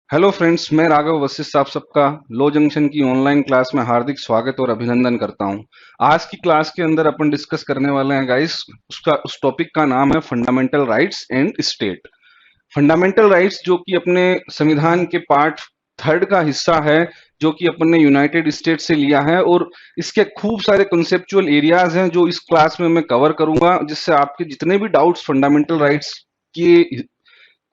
Hello friends, मैं राघव वशिष्ठ आप सबका लो जंक्शन की ऑनलाइन क्लास में हार्दिक स्वागत और अभिनंदन करता हूं। आज की क्लास के अंदर अपन डिस्कस करने वाले हैं गाइस, उस टॉपिक का नाम है fundamental rights and state. Fundamental rights जो कि अपने संविधान के पार्ट थर्ड का हिस्सा है, जो कि अपन ने यूनाइटेड स्टेट से लिया है, और इसके खूब सारे कॉन्सेप्चुअल एरियाज हैं जो इस क्लास में मैं कवर करूंगा, जिससे आपके जितने भी डाउट्स फंडामेंटल राइट्स के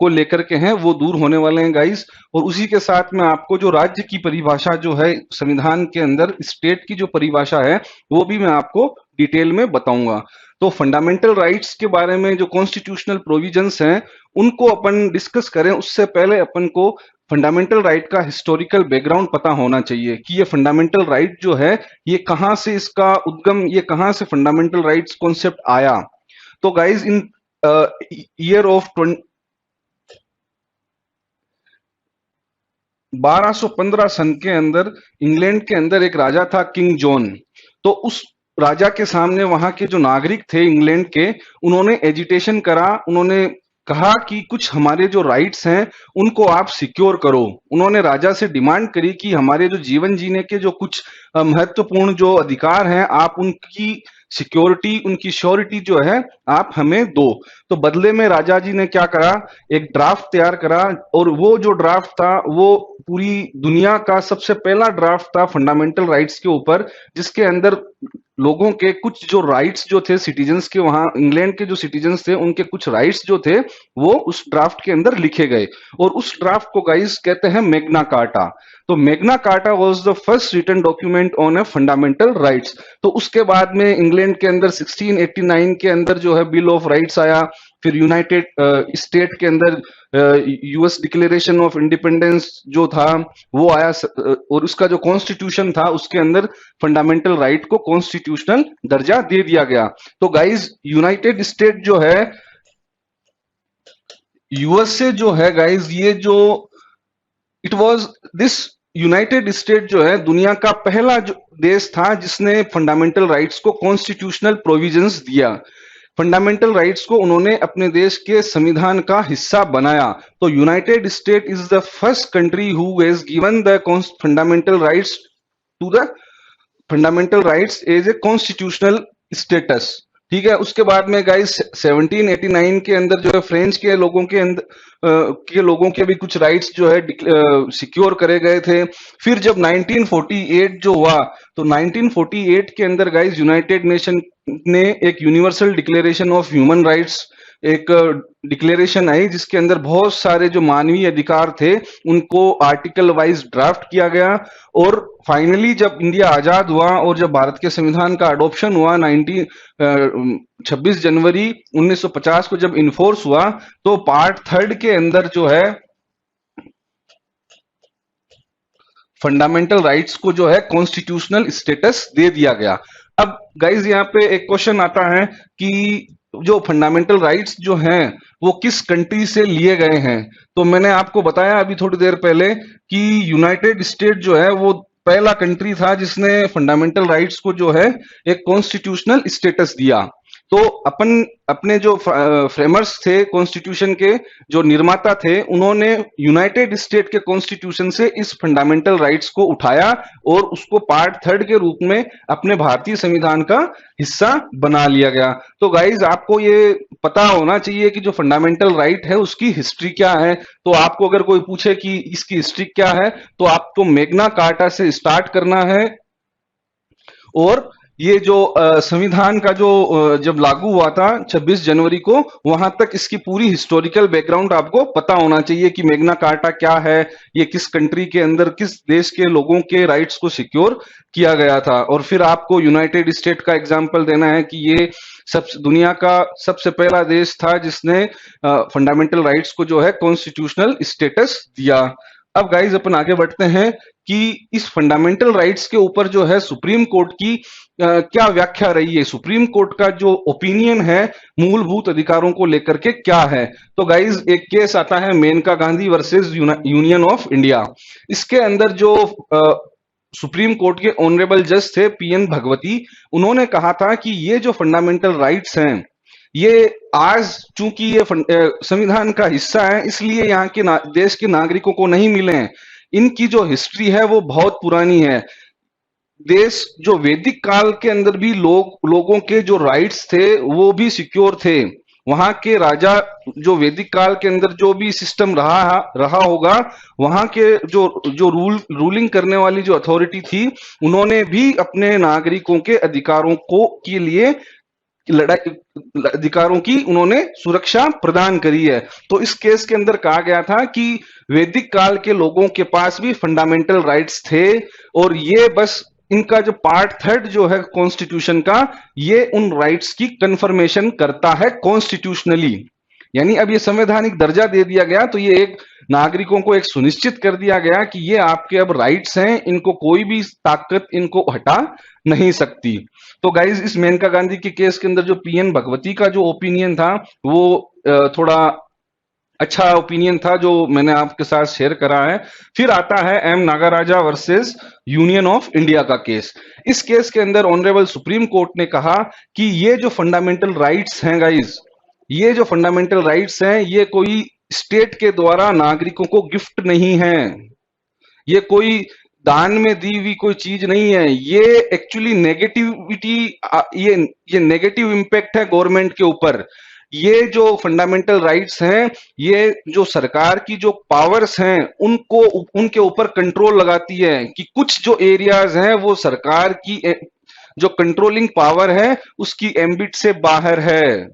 को लेकर के हैं वो दूर होने वाले हैं गाइस। और उसी के साथ में आपको जो राज्य की परिभाषा जो है संविधान के अंदर, स्टेट की जो परिभाषा है, वो भी मैं आपको डिटेल में बताऊंगा। तो फंडामेंटल राइट्स के बारे में जो कॉन्स्टिट्यूशनल प्रोविजंस हैं उनको अपन डिस्कस करें उससे पहले अपन को फंडामेंटल राइट का हिस्टोरिकल बैकग्राउंड पता होना चाहिए कि ये फंडामेंटल राइट जो है ये कहाँ से इसका उद्गम, ये कहाँ से फंडामेंटल राइट्स कॉन्सेप्ट आया। तो गाइज इन ईयर ऑफ 1215 सन के अंदर इंग्लैंड के अंदर एक राजा था, किंग जॉन। तो उस राजा के सामने वहां के जो नागरिक थे इंग्लैंड के, उन्होंने एजिटेशन करा। उन्होंने कहा कि कुछ हमारे जो राइट्स हैं उनको आप सिक्योर करो। उन्होंने राजा से डिमांड करी कि हमारे जो जीवन जीने के जो कुछ महत्वपूर्ण जो अधिकार हैं, आप उनकी सिक्योरिटी, उनकी श्योरिटी जो है आप हमें दो। तो बदले में राजा जी ने क्या करा, एक ड्राफ्ट तैयार करा, और वो जो ड्राफ्ट था वो पूरी दुनिया का सबसे पहला ड्राफ्ट था फंडामेंटल राइट्स के ऊपर, जिसके अंदर लोगों के कुछ जो राइट्स जो थे सिटीजन्स के, वहां इंग्लैंड के जो सिटीजन्स थे उनके कुछ राइट्स जो थे वो उस ड्राफ्ट के अंदर लिखे गए। और उस ड्राफ्ट को गाइस कहते हैं मैग्ना कार्टा। तो Magna Carta was the first written document on a fundamental rights. तो उसके बाद में इंग्लैंड के अंदर 1689 के अंदर जो है बिल ऑफ राइट्स आया। फिर यूनाइटेड स्टेट के अंदर यूएस डिक्लेरेशन ऑफ इंडिपेंडेंस जो था वो आया, और उसका जो कॉन्स्टिट्यूशन था उसके अंदर फंडामेंटल राइट को कॉन्स्टिट्यूशनल दर्जा दे दिया गया। तो गाइज यूनाइटेड स्टेट जो है, यूएसए जो है गाइज, ये जो it was this United state जो है दुनिया का पहला जो देश था जिसने फंडामेंटल राइट्स को कॉन्स्टिट्यूशनल प्रोविजंस दिया। फंडामेंटल राइट्स को उन्होंने अपने देश के संविधान का हिस्सा बनाया। तो United State is the first country who has given the fundamental rights to the fundamental rights as a constitutional status. ठीक है। उसके बाद में गाइस 1789 के अंदर जो है फ्रेंच के लोगों के अंदर के लोगों के भी कुछ राइट्स जो है सिक्योर करे गए थे। फिर जब 1948 जो हुआ, तो 1948 के अंदर गाइस यूनाइटेड नेशन ने एक universal declaration of human rights, एक डिक्लेरेशन आई जिसके अंदर बहुत सारे जो मानवीय अधिकार थे उनको आर्टिकल वाइज ड्राफ्ट किया गया। और फाइनली जब इंडिया आजाद हुआ और जब भारत के संविधान का अडॉप्शन हुआ 26 जनवरी 1950 को जब इन्फोर्स हुआ, तो पार्ट थर्ड के अंदर जो है फंडामेंटल राइट्स को जो है कॉन्स्टिट्यूशनल स्टेटस दे दिया गया। अब गाइज यहाँ पे एक क्वेश्चन आता है कि जो फंडामेंटल राइट्स जो हैं वो किस कंट्री से लिए गए हैं। तो मैंने आपको बताया अभी थोड़ी देर पहले कि यूनाइटेड स्टेट जो है वो पहला कंट्री था जिसने फंडामेंटल राइट्स को जो है एक कॉन्स्टिट्यूशनल स्टेटस दिया। तो अपन अपने जो फ्रेमर्स थे कॉन्स्टिट्यूशन के, जो निर्माता थे, उन्होंने यूनाइटेड स्टेट के कॉन्स्टिट्यूशन से इस फंडामेंटल राइट्स को उठाया और उसको पार्ट थर्ड के रूप में अपने भारतीय संविधान का हिस्सा बना लिया गया। तो गाइज आपको ये पता होना चाहिए कि जो फंडामेंटल राइट है उसकी हिस्ट्री क्या है। तो आपको अगर कोई पूछे कि इसकी हिस्ट्री क्या है, तो आपको मैग्ना कार्टा से स्टार्ट करना है। और ये जो संविधान का जो जब लागू हुआ था 26 जनवरी को, वहां तक इसकी पूरी हिस्टोरिकल बैकग्राउंड आपको पता होना चाहिए कि मैग्ना कार्टा क्या है, ये किस कंट्री के अंदर किस देश के लोगों के राइट्स को सिक्योर किया गया था। और फिर आपको यूनाइटेड स्टेट का एग्जांपल देना है कि ये दुनिया का सबसे पहला देश था जिसने फंडामेंटल राइट्स को जो है कॉन्स्टिट्यूशनल स्टेटस दिया। अब गाइज अपन आगे बढ़ते हैं कि इस फंडामेंटल राइट्स के ऊपर जो है सुप्रीम कोर्ट की क्या व्याख्या रही है, सुप्रीम कोर्ट का जो ओपिनियन है मूलभूत अधिकारों को लेकर के क्या है। तो गाइज एक केस आता है Maneka Gandhi versus union of India. इसके अंदर जो सुप्रीम कोर्ट के ऑनरेबल जज थे पीएन भगवती, उन्होंने कहा था कि ये जो फंडामेंटल राइट्स हैं ये आज चूंकि ये संविधान का हिस्सा है इसलिए यहाँ के देश के नागरिकों को नहीं मिले हैं। इनकी जो हिस्ट्री है वो बहुत पुरानी है। देश जो वैदिक काल के अंदर भी लोगों के जो राइट्स थे वो भी सिक्योर थे। वहां के राजा जो वैदिक काल के अंदर जो भी सिस्टम रहा होगा, वहां के जो जो रूलिंग करने वाली जो अथॉरिटी थी उन्होंने भी अपने नागरिकों के अधिकारों को के लिए लड़ाई अधिकारों की उन्होंने सुरक्षा प्रदान करी है। तो इस केस के अंदर कहा गया था कि वैदिक काल के लोगों के पास भी फंडामेंटल राइट्स थे और ये बस इनका जो पार्ट थर्ड जो है कॉन्स्टिट्यूशन का, ये उन राइट्स की कंफर्मेशन करता है कॉन्स्टिट्यूशनली। यानी अब ये संवैधानिक दर्जा दे दिया गया तो ये एक नागरिकों को एक सुनिश्चित कर दिया गया कि ये आपके अब राइट्स हैं, इनको कोई भी ताकत इनको हटा नहीं सकती। तो गाइज इस मेनका गांधी के केस के अंदर जो पीएन भगवती का जो ओपिनियन था वो थोड़ा अच्छा ओपिनियन था जो मैंने आपके साथ शेयर करा है। फिर आता है M Nagaraja versus union of India का केस। इस केस के अंदर ऑनरेबल सुप्रीम कोर्ट ने कहा कि ये जो फंडामेंटल राइट्स हैं गाइज, ये जो फंडामेंटल राइट्स हैं ये कोई स्टेट के द्वारा नागरिकों को गिफ्ट नहीं है, ये कोई दान में दी हुई कोई चीज नहीं है। ये एक्चुअली नेगेटिविटी, ये नेगेटिव इम्पैक्ट है गवर्नमेंट के ऊपर। ये जो फंडामेंटल राइट्स हैं ये जो सरकार की जो पावर्स हैं उनको उनके ऊपर कंट्रोल लगाती है कि कुछ जो एरियाज हैं वो सरकार की जो कंट्रोलिंग पावर है उसकी एम्बिट से बाहर है।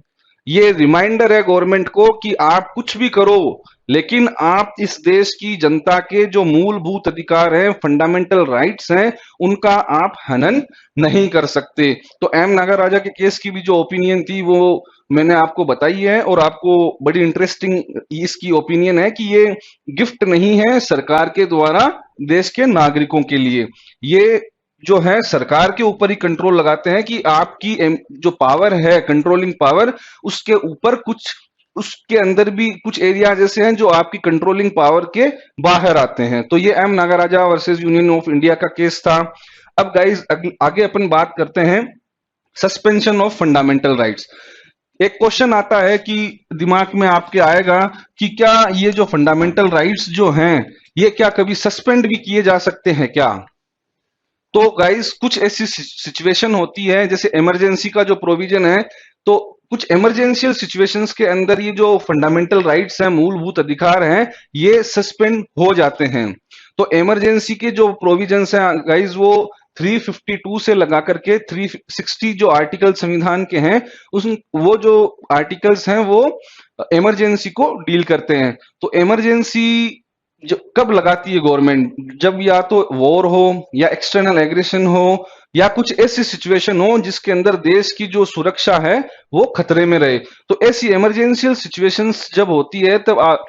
ये रिमाइंडर है गवर्नमेंट को कि आप कुछ भी करो लेकिन आप इस देश की जनता के जो मूलभूत अधिकार हैं, फंडामेंटल राइट्स हैं, उनका आप हनन नहीं कर सकते। तो एम नागाराजा के केस की भी जो ओपिनियन थी वो मैंने आपको बताई है और आपको बड़ी इंटरेस्टिंग इसकी ओपिनियन है कि ये गिफ्ट नहीं है सरकार के द्वारा देश के नागरिकों के लिए। ये जो है सरकार के ऊपर ही कंट्रोल लगाते हैं कि आपकी जो पावर है कंट्रोलिंग पावर, उसके ऊपर कुछ उसके अंदर भी कुछ एरिया जैसे हैं जो आपकी कंट्रोलिंग पावर के बाहर आते हैं। तो ये M Nagaraja versus union of India का केस था। अब गाइज आगे अपन बात करते हैं सस्पेंशन ऑफ फंडामेंटल राइट्स। एक क्वेश्चन आता है कि दिमाग में आपके आएगा कि क्या ये जो फंडामेंटल राइट्स जो हैं ये क्या कभी सस्पेंड भी किए जा सकते हैं क्या? तो गाइस कुछ ऐसी सिचुएशन होती है जैसे इमरजेंसी का जो प्रोविजन है, तो कुछ इमरजेंशियल सिचुएशंस के अंदर ये जो फंडामेंटल राइट्स हैं, मूलभूत अधिकार हैं, ये सस्पेंड हो जाते हैं। तो इमरजेंसी के जो प्रोविजंस हैं गाइस वो 352 से लगा करके 360 जो आर्टिकल संविधान के हैं उस वो जो आर्टिकल्स हैं वो इमरजेंसी को डील करते हैं। तो इमरजेंसी कब लगाती है गवर्नमेंट? जब या तो वॉर हो या एक्सटर्नल एग्रेशन हो या कुछ ऐसी सिचुएशन हो जिसके अंदर देश की जो सुरक्षा है वो खतरे में रहे। तो ऐसी इमरजेंशियल सिचुएशंस जब होती है तब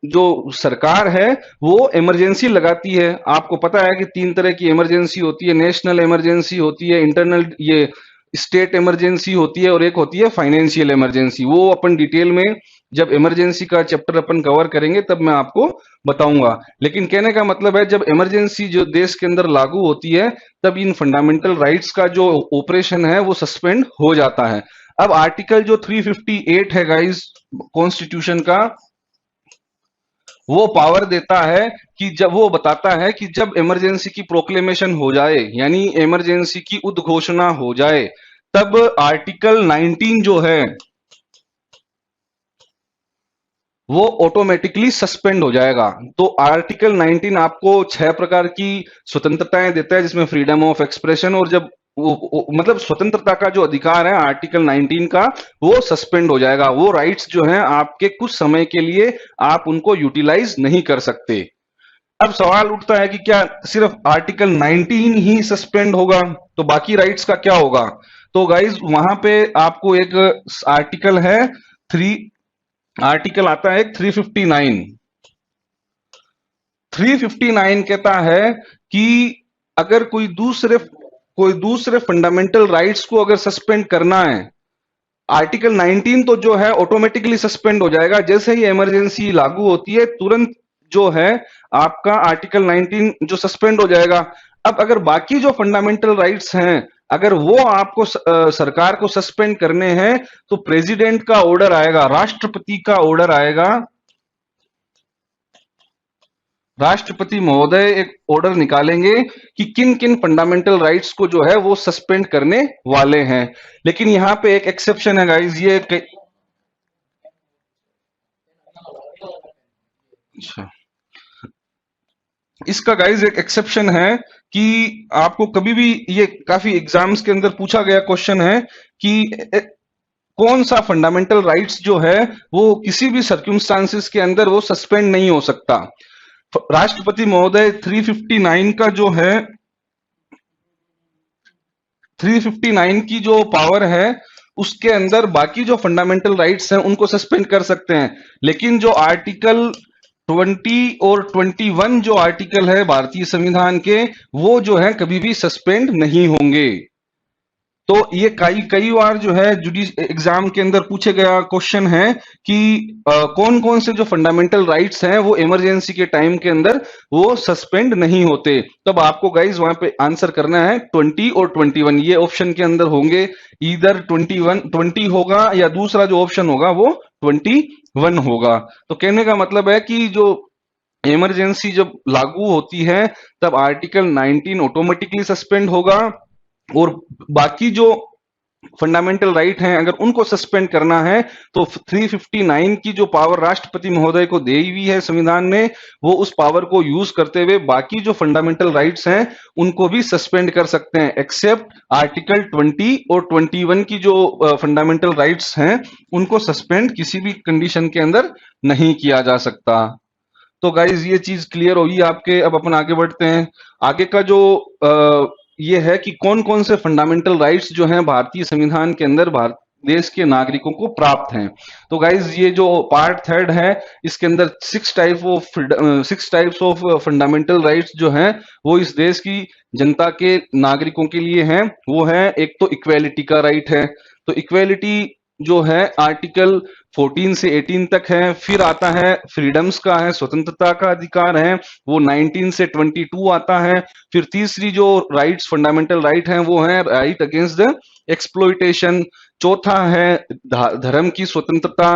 जो सरकार है वो इमरजेंसी लगाती है। आपको पता है कि 3 तरह की इमरजेंसी होती है, नेशनल इमरजेंसी होती है, इंटरनल ये स्टेट इमरजेंसी होती है और एक होती है फाइनेंशियल इमरजेंसी। वो अपन डिटेल में जब इमरजेंसी का चैप्टर अपन कवर करेंगे तब मैं आपको बताऊंगा। लेकिन कहने का मतलब है जब इमरजेंसी जो देश के अंदर लागू होती है तब इन फंडामेंटल राइट्स का जो ऑपरेशन है वो सस्पेंड हो जाता है। अब आर्टिकल जो 358 है गाइस कॉन्स्टिट्यूशन का, वो पावर देता है कि जब वो बताता है कि जब इमरजेंसी की प्रोक्लेमेशन हो जाए यानी इमरजेंसी की उद्घोषणा हो जाए तब आर्टिकल 19 जो है वो ऑटोमेटिकली सस्पेंड हो जाएगा। तो आर्टिकल 19 आपको 6 प्रकार की स्वतंत्रताएं देता है जिसमें फ्रीडम ऑफ एक्सप्रेशन, और जब मतलब स्वतंत्रता का जो अधिकार है आर्टिकल 19 का वो सस्पेंड हो जाएगा। वो राइट्स जो हैं आपके कुछ समय के लिए आप उनको यूटिलाइज नहीं कर सकते। अब सवाल उठता है कि क्या सिर्फ आर्टिकल 19 ही सस्पेंड होगा तो बाकी राइट्स का क्या होगा? तो गाइज वहां पे आपको एक आर्टिकल है आर्टिकल आता है 359। 359 कहता है कि अगर कोई दूसरे फंडामेंटल राइट्स को अगर सस्पेंड करना है, आर्टिकल 19 तो जो है ऑटोमेटिकली सस्पेंड हो जाएगा, जैसे ही इमरजेंसी लागू होती है तुरंत जो है आपका आर्टिकल 19 जो सस्पेंड हो जाएगा। अब अगर बाकी जो फंडामेंटल राइट्स हैं अगर वो आपको सरकार को सस्पेंड करने हैं तो प्रेसिडेंट का ऑर्डर आएगा, राष्ट्रपति का ऑर्डर आएगा। राष्ट्रपति महोदय एक ऑर्डर निकालेंगे कि किन किन फंडामेंटल राइट्स को जो है वो सस्पेंड करने वाले हैं। लेकिन यहां पे एक एक्सेप्शन है गाइस, अच्छा, इसका गाइस एक एक्सेप्शन है कि आपको कभी भी, ये काफी एग्जाम्स के अंदर पूछा गया क्वेश्चन है कि कौन सा फंडामेंटल राइट्स जो है वो किसी भी सर्क्यूमस्टांसिस के अंदर वो सस्पेंड नहीं हो सकता। राष्ट्रपति महोदय 359 का जो है 359 की जो पावर है उसके अंदर बाकी जो फंडामेंटल राइट्स हैं उनको सस्पेंड कर सकते हैं, लेकिन जो आर्टिकल 20 और 21 जो आर्टिकल है भारतीय संविधान के वो जो है कभी भी सस्पेंड नहीं होंगे। तो ये कई कई बार जो है एग्जाम के अंदर पूछे गया क्वेश्चन है कि कौन कौन से जो फंडामेंटल राइट्स हैं वो इमरजेंसी के टाइम के अंदर वो सस्पेंड नहीं होते। तब आपको गाइज वहां पे आंसर करना है 20 और 21, ये ऑप्शन के अंदर होंगे, इधर 20 होगा या दूसरा जो ऑप्शन होगा वो 21 होगा। तो कहने का मतलब है कि जो इमरजेंसी जब लागू होती है तब आर्टिकल 19 ऑटोमेटिकली सस्पेंड होगा और बाकी जो फंडामेंटल राइट हैं अगर उनको सस्पेंड करना है तो 359 की जो पावर राष्ट्रपति महोदय को दी हुई है संविधान में वो उस पावर को यूज करते हुए बाकी जो फंडामेंटल राइट्स हैं उनको भी सस्पेंड कर सकते हैं, एक्सेप्ट आर्टिकल 20 और 21 की जो फंडामेंटल राइट्स हैं उनको सस्पेंड किसी भी कंडीशन के अंदर नहीं किया जा सकता। तो गाइज ये चीज क्लियर होगी आपके। अब अपन आगे बढ़ते हैं। आगे का जो ये है कि कौन कौन से फंडामेंटल राइट्स जो हैं भारतीय संविधान के अंदर भारत देश के नागरिकों को प्राप्त हैं। तो गाइज ये जो पार्ट थर्ड है इसके अंदर 6 टाइप्स ऑफ फंडामेंटल राइट्स जो हैं वो इस देश की जनता के नागरिकों के लिए हैं। वो है एक तो इक्वेलिटी का राइट है, तो इक्वेलिटी जो है आर्टिकल 14 से 18 तक है। फिर आता है फ्रीडम्स का है, स्वतंत्रता का अधिकार है, वो 19 से 22 आता है। फिर तीसरी जो राइट्स फंडामेंटल राइट है वो है राइट अगेंस्ट द एक्सप्लॉइटेशन। चौथा है धर्म की स्वतंत्रता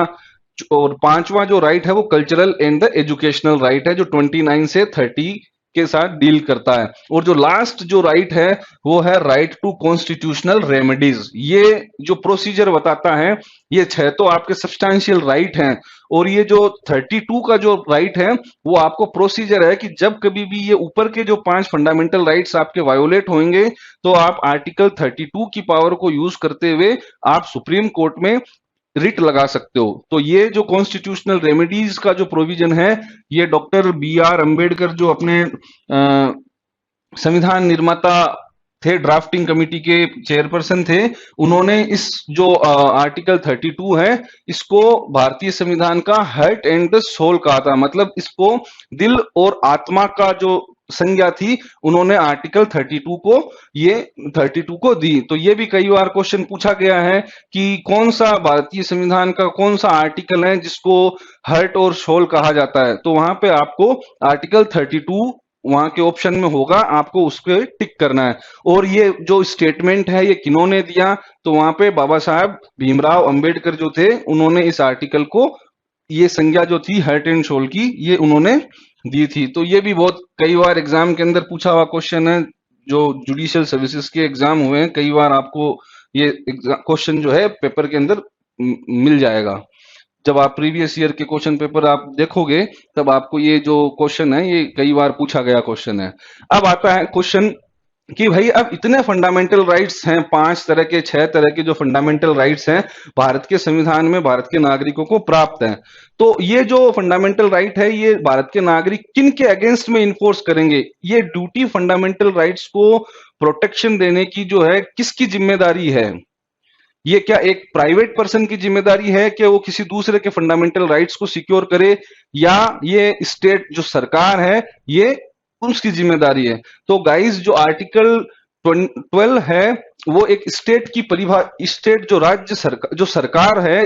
और पांचवा जो राइट है वो cultural and the educational right है जो 29 से 30 के साथ डील करता है। और जो लास्ट जो राइट है वो है राइट टू कॉन्स्टिट्यूशनल रेमेडीज। ये जो प्रोसीजर बताता है, ये 6 तो आपके सब्सटैंशियल राइट हैं और ये जो 32 का जो राइट है वो आपको प्रोसीजर है कि जब कभी भी ये ऊपर के जो 5 फंडामेंटल राइट्स आपके वायोलेट होंगे तो आप आर्टिकल 32 की पावर को यूज करते हुए आप सुप्रीम कोर्ट में रिट लगा सकते हो। तो ये जो कॉन्स्टिट्यूशनल रेमेडीज का जो प्रोविजन है ये डॉक्टर BR अम्बेडकर जो अपने संविधान निर्माता थे, ड्राफ्टिंग कमेटी के चेयरपर्सन थे, उन्होंने इस जो आर्टिकल 32 है इसको भारतीय संविधान का हार्ट एंड द सोल कहा था। मतलब इसको दिल और आत्मा का जो संज्ञा थी उन्होंने आर्टिकल 32 को दी। तो ये भी कई बार क्वेश्चन पूछा गया है कि कौन सा भारतीय संविधान का कौन सा आर्टिकल है जिसको हार्ट और सोल कहा जाता है। तो वहां पे आपको आर्टिकल 32 वहां के ऑप्शन में होगा, आपको उसके टिक करना है। और ये जो स्टेटमेंट है ये किन्होंने दिया, तो वहां पे बाबा साहब भीमराव अंबेडकर जो थे उन्होंने इस आर्टिकल को, ये संज्ञा जो थी हार्ट एंड सोल की, ये उन्होंने दी थी। तो ये भी बहुत कई बार एग्जाम के अंदर पूछा हुआ क्वेश्चन है। जो जुडिशियल सर्विसेज के एग्जाम हुए हैं कई बार आपको ये क्वेश्चन जो है पेपर के अंदर मिल जाएगा। जब आप प्रीवियस ईयर के क्वेश्चन पेपर आप देखोगे तब आपको ये जो क्वेश्चन है ये कई बार पूछा गया क्वेश्चन है। अब आता है क्वेश्चन कि भाई अब इतने फंडामेंटल राइट्स हैं, 5 तरह के 6 तरह के जो फंडामेंटल राइट्स हैं भारत के संविधान में भारत के नागरिकों को प्राप्त हैं। तो ये जो फंडामेंटल राइट है ये भारत के नागरिक किन के अगेंस्ट में इन्फोर्स करेंगे? ये ड्यूटी फंडामेंटल राइट्स को प्रोटेक्शन देने की जो है किसकी जिम्मेदारी है? ये क्या एक प्राइवेट पर्सन की जिम्मेदारी है कि वो किसी दूसरे के फंडामेंटल राइट्स को सिक्योर करे, या ये स्टेट जो सरकार है ये उसकी जिम्मेदारी है? तो गाइस जो आर्टिकल 12 है वो एक स्टेट की स्टेट जो जो सरकार है,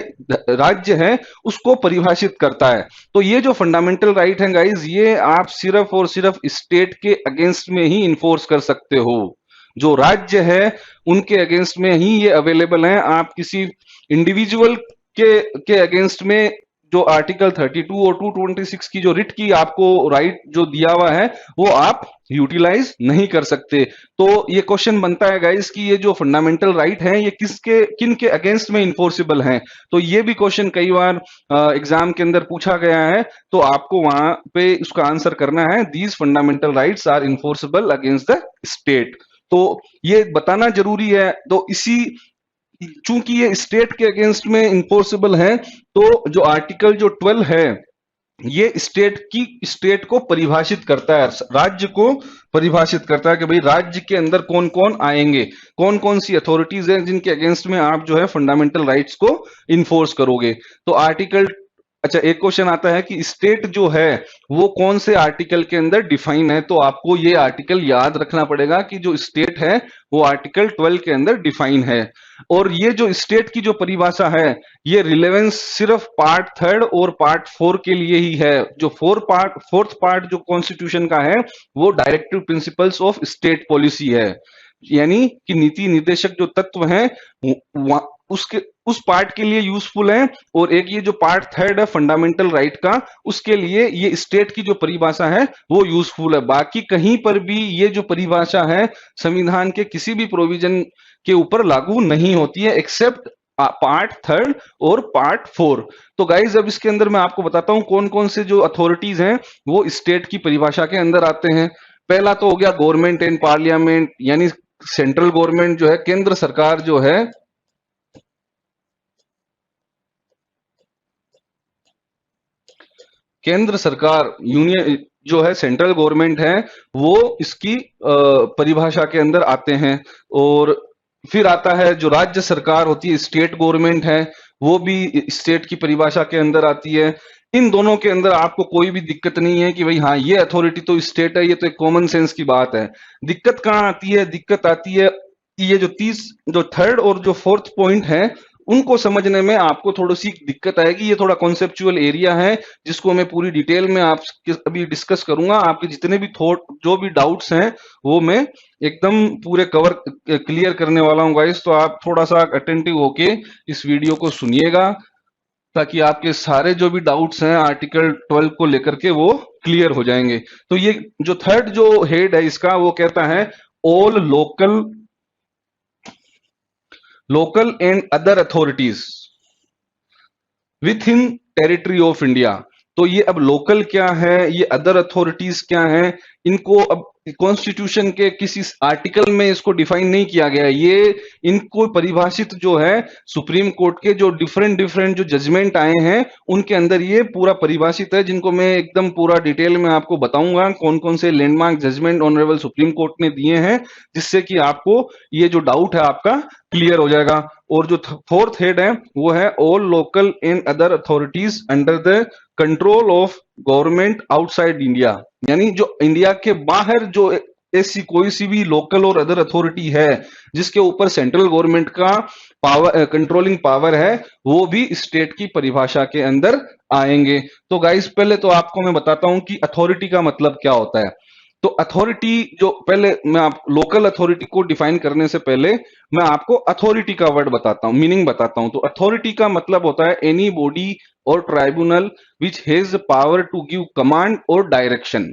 राज्य है, उसको परिभाषित करता है। तो ये जो फंडामेंटल राइट है गाइस, ये आप सिर्फ और सिर्फ स्टेट के अगेंस्ट में ही इन्फोर्स कर सकते हो। जो राज्य है उनके अगेंस्ट में ही ये अवेलेबल है। आप किसी इंडिविजुअल के अगेंस्ट में जो आर्टिकल 32 और 226 की जो रिट की आपको राइट जो दिया हुआ है वो आप यूटिलाइज नहीं कर सकते। तो ये क्वेश्चन बनता है गाइस कि ये जो फंडामेंटल राइट है ये किन के अगेंस्ट में इन्फोर्सिबल है? तो ये भी क्वेश्चन कई बार एग्जाम के अंदर पूछा गया है, तो आपको वहां पे उसका आंसर करना है, these fundamental rights are enforceable against the state. तो ये बताना जरूरी है। तो इसी चूंकि ये स्टेट के अगेंस्ट में इन्फोर्सिबल है, तो जो आर्टिकल जो 12 है ये स्टेट को परिभाषित करता है, राज्य को परिभाषित करता है कि भाई राज्य के अंदर कौन कौन आएंगे, कौन कौन सी अथॉरिटीज हैं जिनके अगेंस्ट में आप जो है फंडामेंटल राइट्स को इन्फोर्स करोगे। तो आर्टिकल, अच्छा एक क्वेश्चन आता है कि स्टेट जो है वो कौन से आर्टिकल के अंदर डिफाइन है? तो आपको ये आर्टिकल याद रखना पड़ेगा कि जो स्टेट है वो आर्टिकल 12 के अंदर डिफाइन है। और ये जो स्टेट की जो परिभाषा है ये रिलेवेंस सिर्फ पार्ट 3 और पार्ट 4 के लिए ही है। जो फोर्थ पार्ट जो कॉन्स्टिट्यूशन का है वो directive principles of state policy है, यानी कि नीति निर्देशक जो तत्व हैं उसके उस पार्ट के लिए यूजफुल है। और एक ये जो पार्ट 3 है फंडामेंटल राइट का, उसके लिए ये स्टेट की जो परिभाषा है वो यूजफुल है। बाकी कहीं पर भी ये जो परिभाषा है संविधान के किसी भी प्रोविजन के ऊपर लागू नहीं होती है, एक्सेप्ट पार्ट 3 और पार्ट 4। तो गाइज अब इसके अंदर मैं आपको बताता हूं कौन कौन से जो अथॉरिटीज हैं वो स्टेट की परिभाषा के अंदर आते हैं। पहला तो हो गया गवर्नमेंट एंड पार्लियामेंट, यानी सेंट्रल गवर्नमेंट जो है, केंद्र सरकार जो है, केंद्र सरकार यूनियन जो है सेंट्रल गवर्नमेंट है वो इसकी परिभाषा के अंदर आते हैं। और फिर आता है जो राज्य सरकार होती है, स्टेट गवर्नमेंट है, वो भी स्टेट की परिभाषा के अंदर आती है। इन दोनों के अंदर आपको कोई भी दिक्कत नहीं है कि भाई हाँ ये अथॉरिटी तो स्टेट है, ये तो एक कॉमन सेंस की बात है। दिक्कत कहाँ आती है? दिक्कत आती है ये जो थर्ड और जो फोर्थ पॉइंट है उनको समझने में आपको थोड़ी सी दिक्कत आएगी। ये थोड़ा कॉन्सेप्चुअल एरिया है जिसको मैं पूरी डिटेल में आप अभी डिस्कस करूंगा। आपके जितने भी थॉट जो भी डाउट्स हैं वो मैं एकदम पूरे क्लियर करने वाला हूँ गाइस। तो आप थोड़ा सा अटेंटिव होके इस वीडियो को सुनिएगा ताकि आपके सारे जो भी डाउट्स हैं आर्टिकल 12 को लेकर के वो क्लियर हो जाएंगे। तो ये जो थर्ड जो हेड है इसका वो कहता है all local and other authorities within territory of India। तो ये अब लोकल क्या है, ये अदर अथॉरिटीज क्या है, इनको अब कॉन्स्टिट्यूशन के किसी आर्टिकल में इसको डिफाइन नहीं किया गया है। ये इनको परिभाषित जो है सुप्रीम कोर्ट के जो डिफरेंट जो जजमेंट आए हैं उनके अंदर ये पूरा परिभाषित है, जिनको मैं एकदम पूरा डिटेल में आपको बताऊंगा कौन कौन से landmark judgement honourable supreme court ने दिए हैं, जिससे कि आपको ये जो डाउट है आपका क्लियर हो जाएगा। और जो फोर्थ हेड है वो है all local and other authorities under the control of government outside India, यानी जो इंडिया के बाहर जो ऐसी कोई सी भी लोकल और अदर अथॉरिटी है जिसके ऊपर सेंट्रल गवर्नमेंट का पावर कंट्रोलिंग पावर है वो भी स्टेट की परिभाषा के अंदर आएंगे। तो गाइस पहले तो आपको मैं बताता हूं कि अथॉरिटी का मतलब क्या होता है। तो अथॉरिटी जो पहले मैं आप लोकल अथॉरिटी को डिफाइन करने से पहले मैं आपको अथॉरिटी का वर्ड बताता हूं, मीनिंग बताता हूं। तो अथॉरिटी का मतलब होता है एनी बॉडी और tribunal which has power to give command और डायरेक्शन।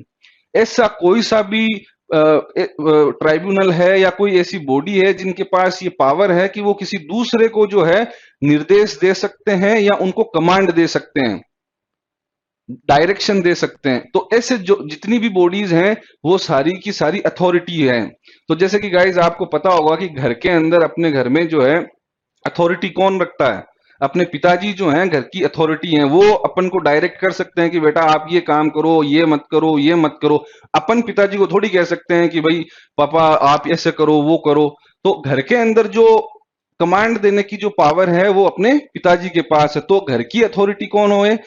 ऐसा कोई सा भी ट्राइब्यूनल है या कोई ऐसी बॉडी है जिनके पास ये पावर है कि वो किसी दूसरे को जो है निर्देश दे सकते हैं या उनको कमांड दे सकते हैं, डायरेक्शन दे सकते हैं। तो ऐसे जो जितनी भी बॉडीज हैं वो सारी की सारी अथॉरिटी है। तो जैसे कि गाइज आपको पता होगा कि घर के अंदर अपने घर में जो है अथॉरिटी कौन रखता है? अपने पिताजी जो हैं घर की अथॉरिटी हैं, वो अपन को डायरेक्ट कर सकते हैं कि बेटा आप ये काम करो, ये मत करो, ये मत करो। अपन पिताजी को थोड़ी कह सकते हैं कि भाई पापा आप ऐसे करो वो करो। तो घर के अंदर जो कमांड देने की जो पावर है वो अपने पिताजी के पास है। तो घर की अथॉरिटी कौन होए?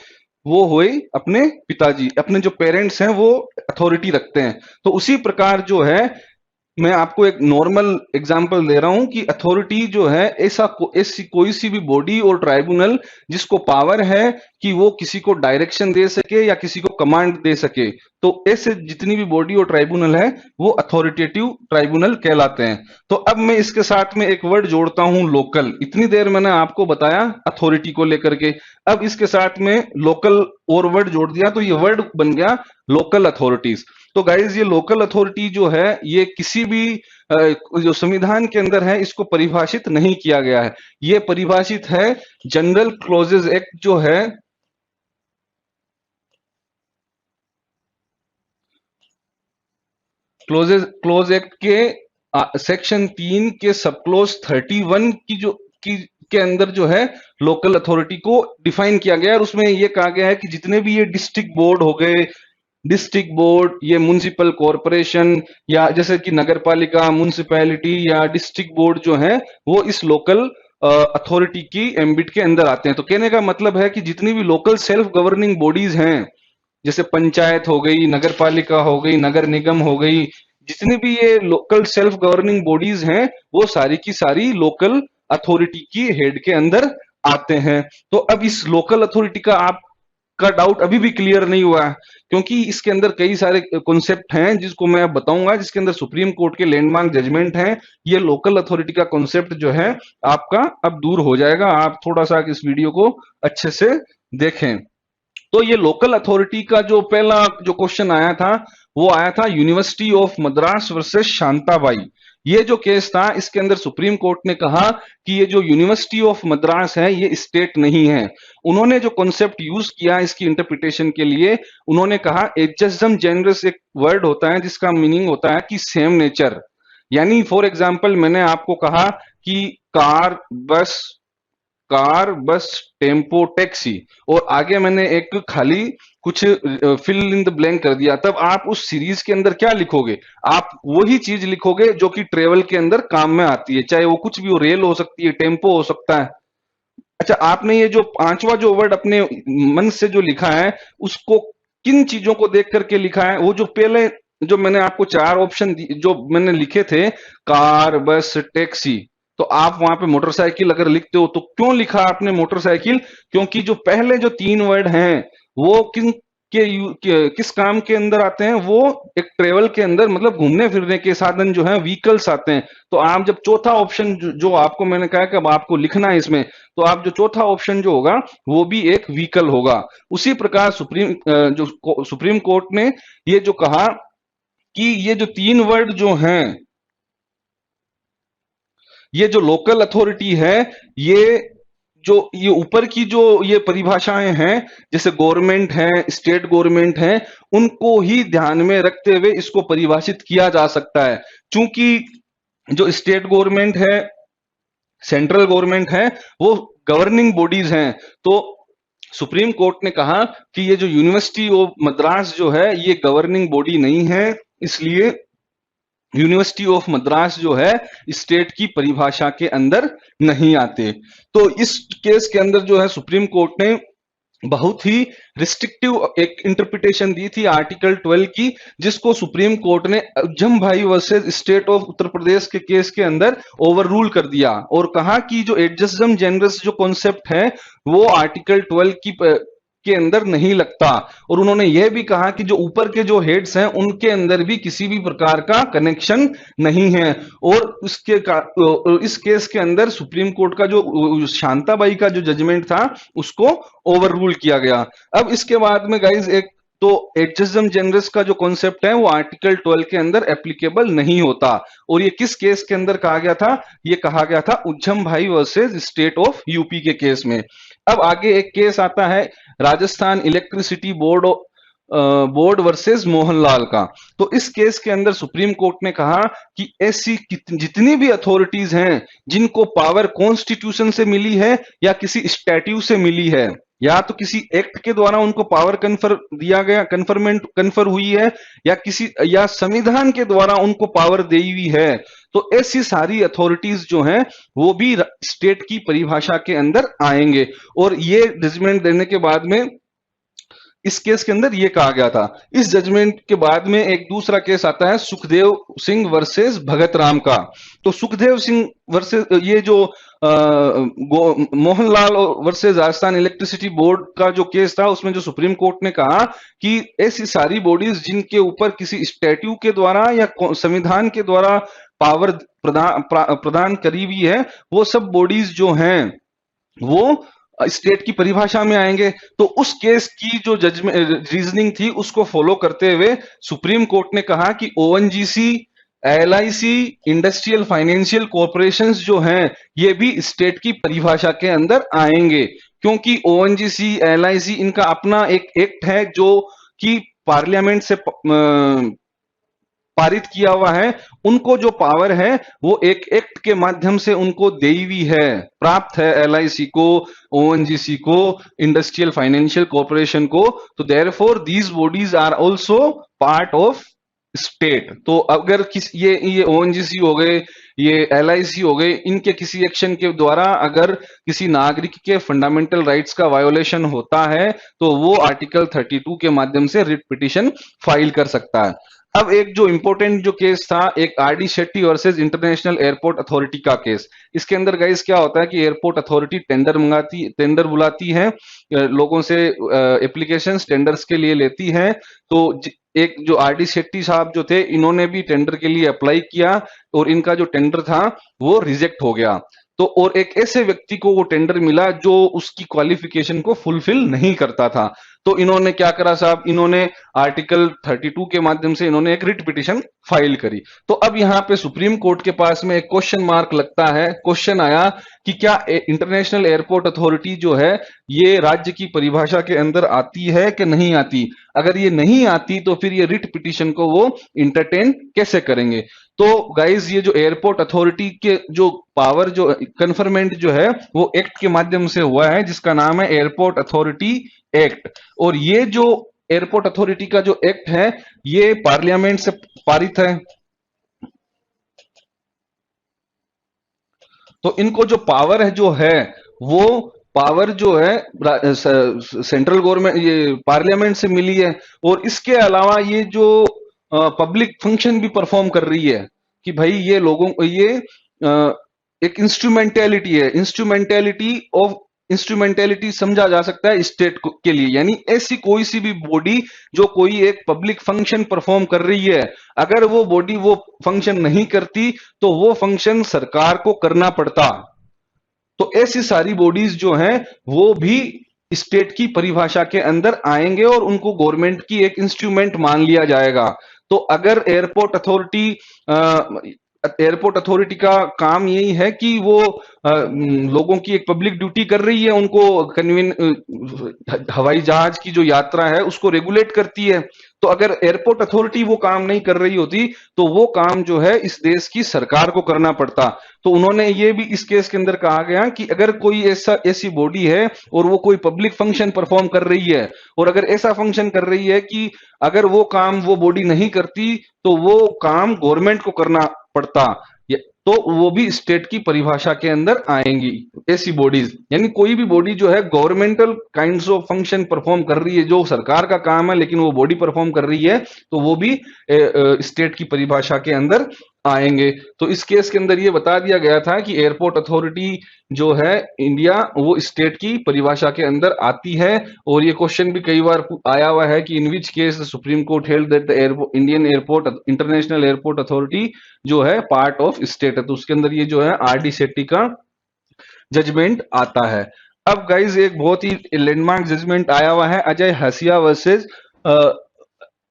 वो होए अपने पिताजी, अपने जो पेरेंट्स हैं वो अथॉरिटी रखते हैं। तो उसी प्रकार जो है, मैं आपको एक नॉर्मल एग्जांपल दे रहा हूं कि अथॉरिटी जो है ऐसी कोई सी भी बॉडी और ट्राइब्यूनल जिसको पावर है कि वो किसी को डायरेक्शन दे सके या किसी को कमांड दे सके, तो ऐसे जितनी भी बॉडी और ट्राइब्यूनल है वो अथॉरिटेटिव ट्राइब्यूनल कहलाते हैं। तो अब मैं इसके साथ में एक वर्ड जोड़ता हूं, लोकल। इतनी देर मैंने आपको बताया अथॉरिटी को लेकर के, अब इसके साथ में लोकल और वर्ड जोड़ दिया तो ये वर्ड बन गया लोकल अथॉरिटीज। तो गाइज ये लोकल अथॉरिटी जो है ये किसी भी जो संविधान के अंदर है इसको परिभाषित नहीं किया गया है। ये परिभाषित है जनरल क्लोजेज एक्ट जो है, क्लोज एक्ट के सेक्शन 3 के सब क्लोज 31 की जो के अंदर जो है लोकल अथॉरिटी को डिफाइन किया गया है। और उसमें ये कहा गया है कि जितने भी ये डिस्ट्रिक्ट बोर्ड हो गए, डिस्ट्रिक्ट बोर्ड, ये म्युनिसिपल कॉरपोरेशन या जैसे कि नगर पालिका, म्युनिसिपैलिटी या डिस्ट्रिक्ट बोर्ड जो है वो इस लोकल अथॉरिटी की एम्बिट के अंदर आते हैं। तो कहने का मतलब है कि जितनी भी लोकल सेल्फ गवर्निंग बॉडीज हैं, जैसे पंचायत हो गई, नगर पालिका हो गई, नगर निगम हो गई, जितनी भी ये लोकल सेल्फ गवर्निंग बॉडीज हैं वो सारी की सारी लोकल अथॉरिटी की हेड के अंदर आते हैं। तो अब इस लोकल अथॉरिटी का आपका डाउट अभी भी क्लियर नहीं हुआ है, क्योंकि इसके अंदर कई सारे कॉन्सेप्ट हैं जिसको मैं अब बताऊंगा, जिसके अंदर सुप्रीम कोर्ट के लैंडमार्क जजमेंट हैं। ये लोकल अथॉरिटी का कॉन्सेप्ट जो है आपका अब दूर हो जाएगा, आप थोड़ा सा इस वीडियो को अच्छे से देखें। तो ये लोकल अथॉरिटी का जो पहला जो क्वेश्चन आया था वो आया था university of Madras versus Shantabai. ये जो केस था इसके अंदर सुप्रीम कोर्ट ने कहा कि ये जो यूनिवर्सिटी ऑफ मद्रास है ये स्टेट नहीं है। उन्होंने जो कॉन्सेप्ट यूज किया इसकी इंटरप्रिटेशन के लिए, उन्होंने कहा एडजस्टम जेनरस एक वर्ड होता है जिसका मीनिंग होता है कि सेम नेचर। यानी फॉर एग्जाम्पल मैंने आपको कहा कि कार, बस, टेम्पो, टैक्सी, और आगे मैंने एक खाली कुछ फिल इन द ब्लैंक कर दिया, तब आप उस सीरीज के अंदर क्या लिखोगे? आप वही चीज लिखोगे जो कि ट्रेवल के अंदर काम में आती है, चाहे वो कुछ भी हो, रेल हो सकती है, टेम्पो हो सकता है। अच्छा, आपने ये जो पांचवा जो वर्ड अपने मन से जो लिखा है उसको किन चीजों को देख करके लिखा है? वो जो पहले जो मैंने आपको चार ऑप्शन जो मैंने लिखे थे, कार, बस, टैक्सी, तो आप वहां पे मोटरसाइकिल अगर लिखते हो तो क्यों लिखा आपने मोटरसाइकिल? क्योंकि जो पहले जो तीन वर्ड हैं वो किस काम के अंदर आते हैं? वो एक ट्रेवल के अंदर, मतलब घूमने फिरने के साधन जो है, व्हीकल्स आते हैं। तो आप जब चौथा ऑप्शन जो आपको मैंने कहा कि अब आपको लिखना है इसमें, तो आप जो चौथा ऑप्शन जो होगा वो भी एक व्हीकल होगा। उसी प्रकार सुप्रीम कोर्ट ने ये जो कहा कि ये जो तीन वर्ड जो हैं, ये जो लोकल अथॉरिटी है, ये ऊपर की जो ये परिभाषाएं हैं, जैसे गवर्नमेंट है, स्टेट गवर्नमेंट है, उनको ही ध्यान में रखते हुए इसको परिभाषित किया जा सकता है। चूंकि जो स्टेट गवर्नमेंट है, सेंट्रल गवर्नमेंट है, वो गवर्निंग बॉडीज हैं। तो सुप्रीम कोर्ट ने कहा कि ये जो यूनिवर्सिटी ऑफ मद्रास जो है ये गवर्निंग बॉडी नहीं है, इसलिए यूनिवर्सिटी ऑफ मद्रास जो है स्टेट की परिभाषा के अंदर नहीं आते। तो इस केस के अंदर जो है सुप्रीम कोर्ट ने बहुत ही रिस्ट्रिक्टिव एक इंटरप्रिटेशन दी थी आर्टिकल 12 की, जिसको सुप्रीम कोर्ट ने उज्जम भाई versus state of Uttar Pradesh के केस के अंदर ओवर रूल कर दिया और कहा कि जो एडजस्टम जेनरस जो कॉन्सेप्ट है वो आर्टिकल 12 के अंदर नहीं लगता। और उन्होंने यह भी कहा कि जो ऊपर के जो हेड्स हैं उनके अंदर भी किसी भी प्रकार का कनेक्शन नहीं है। और इस केस के अंदर सुप्रीम कोर्ट का जो शांताबाई का जो जजमेंट था उसको ओवर रूल किया गया। अब इसके बाद में गाइज एक तो एडजस्टम जेनरस का जो कॉन्सेप्ट है वो आर्टिकल 12 के अंदर एप्लीकेबल नहीं होता। और ये किस केस के अंदर कहा गया था? ये कहा गया था उज्जम भाई वर्सेस स्टेट ऑफ यूपी के केस में। अब आगे एक केस आता है Rajasthan electricity board versus Mohanlal का। तो इस केस के अंदर सुप्रीम कोर्ट ने कहा कि ऐसी जितनी भी अथॉरिटीज हैं जिनको पावर कॉन्स्टिट्यूशन से मिली है या किसी स्टैट्यूट से मिली है, या तो किसी एक्ट के द्वारा उनको पावर कन्फर हुई है, या संविधान के द्वारा उनको पावर दी हुई है। तो ऐसी सारी अथॉरिटीज जो हैं वो भी स्टेट की परिभाषा के अंदर आएंगे। और ये जजमेंट देने के बाद में इस केस के अंदर ये कहा गया था। इस जजमेंट के बाद में एक दूसरा केस आता है सुखदेव सिंह वर्सेस भगत राम का। तो सुखदेव सिंह वर्सेस ये जो Mohanlal versus Rajasthan electricity board का जो केस था, उसमें जो सुप्रीम कोर्ट ने कहा कि ऐसी सारी बॉडीज जिनके ऊपर किसी स्टैट्यू के द्वारा या संविधान के द्वारा पावर प्रदान करी हुई है, वो सब बॉडीज जो हैं वो स्टेट की परिभाषा में आएंगे। तो उस केस की जो जजमेंट रीजनिंग थी उसको फॉलो करते हुए सुप्रीम कोर्ट ने कहा कि ONGC, LIC, industrial financial corporations जो हैं ये भी स्टेट की परिभाषा के अंदर आएंगे, क्योंकि ओएनजीसी, एलआईसी इनका अपना एक एक्ट है जो कि पार्लियामेंट से पारित किया हुआ है। उनको जो पावर है वो एक एक्ट के माध्यम से उनको दी हुई है, प्राप्त है एलआईसी को, ओएनजीसी को, इंडस्ट्रियल फाइनेंशियल कॉर्पोरेशन को। तो therefore these bodies are also part of state. तो अगर ये ओएनजीसी हो गए, ये एलआईसी हो गए, इनके किसी एक्शन के द्वारा अगर किसी नागरिक के फंडामेंटल राइट्स का वायोलेशन होता है तो वो आर्टिकल 32 के माध्यम से रिट पिटीशन फाइल कर सकता है। अब एक जो इंपॉर्टेंट जो केस था, एक RD Shetty versus international airport authority का केस। इसके अंदर गाइस क्या होता है कि एयरपोर्ट अथॉरिटी टेंडर बुलाती है, लोगों से एप्लीकेशंस टेंडर्स के लिए लेती है। तो एक जो आरडी शेट्टी साहब जो थे, इन्होंने भी टेंडर के लिए अप्लाई किया और इनका जो टेंडर था वो रिजेक्ट हो गया। तो और एक ऐसे व्यक्ति को वो टेंडर मिला जो उसकी क्वालिफिकेशन को फुलफिल नहीं करता था। तो इन्होंने क्या करा साहब, इन्होंने आर्टिकल 32 के माध्यम से इन्होंने एक रिट पिटीशन फाइल करी। तो अब यहाँ पे सुप्रीम कोर्ट के पास में एक क्वेश्चन मार्क लगता है, क्वेश्चन आया कि क्या इंटरनेशनल एयरपोर्ट अथॉरिटी जो है ये राज्य की परिभाषा के अंदर आती है कि नहीं आती। अगर ये नहीं आती तो फिर ये रिट पिटीशन को वो इंटरटेन कैसे करेंगे। तो गाइज ये जो एयरपोर्ट अथॉरिटी के जो पावर जो कन्फर्मेंट जो है वो एक्ट के माध्यम से हुआ है, जिसका नाम है एयरपोर्ट अथॉरिटी एक्ट। और ये जो एयरपोर्ट अथॉरिटी का जो एक्ट है ये पार्लियामेंट से पारित है। तो इनको जो पावर है जो है वो पावर जो है सेंट्रल गवर्नमेंट, ये पार्लियामेंट से मिली है। और इसके अलावा ये जो पब्लिक फंक्शन भी परफॉर्म कर रही है कि भाई ये लोगों को ये एक इंस्ट्रूमेंटेलिटी है, इंस्ट्रूमेंटेलिटी समझा जा सकता है स्टेट के लिए। यानी ऐसी कोई सी भी बॉडी जो कोई एक पब्लिक फंक्शन परफॉर्म कर रही है, अगर वो बॉडी वो फंक्शन नहीं करती तो वो फंक्शन सरकार को करना पड़ता। तो ऐसी सारी बॉडीज जो हैं वो भी स्टेट की परिभाषा के अंदर आएंगे और उनको गवर्नमेंट की एक इंस्ट्रूमेंट मान लिया जाएगा। तो अगर एयरपोर्ट अथॉरिटी का काम यही है कि वो लोगों की एक पब्लिक ड्यूटी कर रही है, उनको हवाई जहाज की जो यात्रा है उसको रेगुलेट करती है। तो अगर एयरपोर्ट अथॉरिटी वो काम नहीं कर रही होती तो वो काम जो है इस देश की सरकार को करना पड़ता। तो उन्होंने ये भी इस केस के अंदर कहा गया कि अगर कोई ऐसी बॉडी है और वो कोई पब्लिक फंक्शन परफॉर्म कर रही है, और अगर ऐसा फंक्शन कर रही है कि अगर वो काम वो बॉडी नहीं करती तो वो काम गवर्नमेंट को करना पड़ता, तो वो भी स्टेट की परिभाषा के अंदर आएंगी ऐसी बॉडीज। यानी कोई भी बॉडी जो है governmental kinds of function perform कर रही है, जो सरकार का काम है लेकिन वो बॉडी परफॉर्म कर रही है, तो वो भी स्टेट की परिभाषा के अंदर आएंगे। तो इस केस के अंदर ये बता दिया गया था कि एयरपोर्ट अथॉरिटी जो है इंडिया वो स्टेट की परिभाषा के अंदर आती है। और ये क्वेश्चन भी कई बार आया हुआ है कि in which case Supreme Court held that the Indian airport international airport authority जो है पार्ट ऑफ स्टेट है। तो उसके अंदर ये जो है आरडी शेट्टी का जजमेंट आता है। अब गाइज एक बहुत ही लैंडमार्क जजमेंट आया हुआ है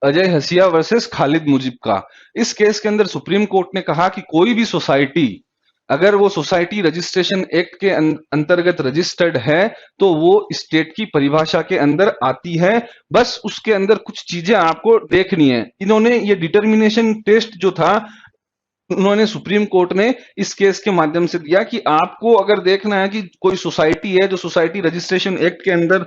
अजय हसिया वर्सेस खालिद मुजीब का। इस केस के अंदर सुप्रीम कोर्ट ने कहा कि कोई भी सोसाइटी, अगर वो सोसाइटी रजिस्ट्रेशन एक्ट के अंतर्गत रजिस्टर्ड है तो वो स्टेट की परिभाषा के अंदर आती है। बस उसके अंदर कुछ चीजें आपको देखनी है। इन्होंने ये डिटर्मिनेशन टेस्ट जो था उन्होंने सुप्रीम कोर्ट ने इस केस के माध्यम से दिया कि आपको अगर देखना है कि कोई सोसाइटी है जो सोसाइटी रजिस्ट्रेशन एक्ट के अंदर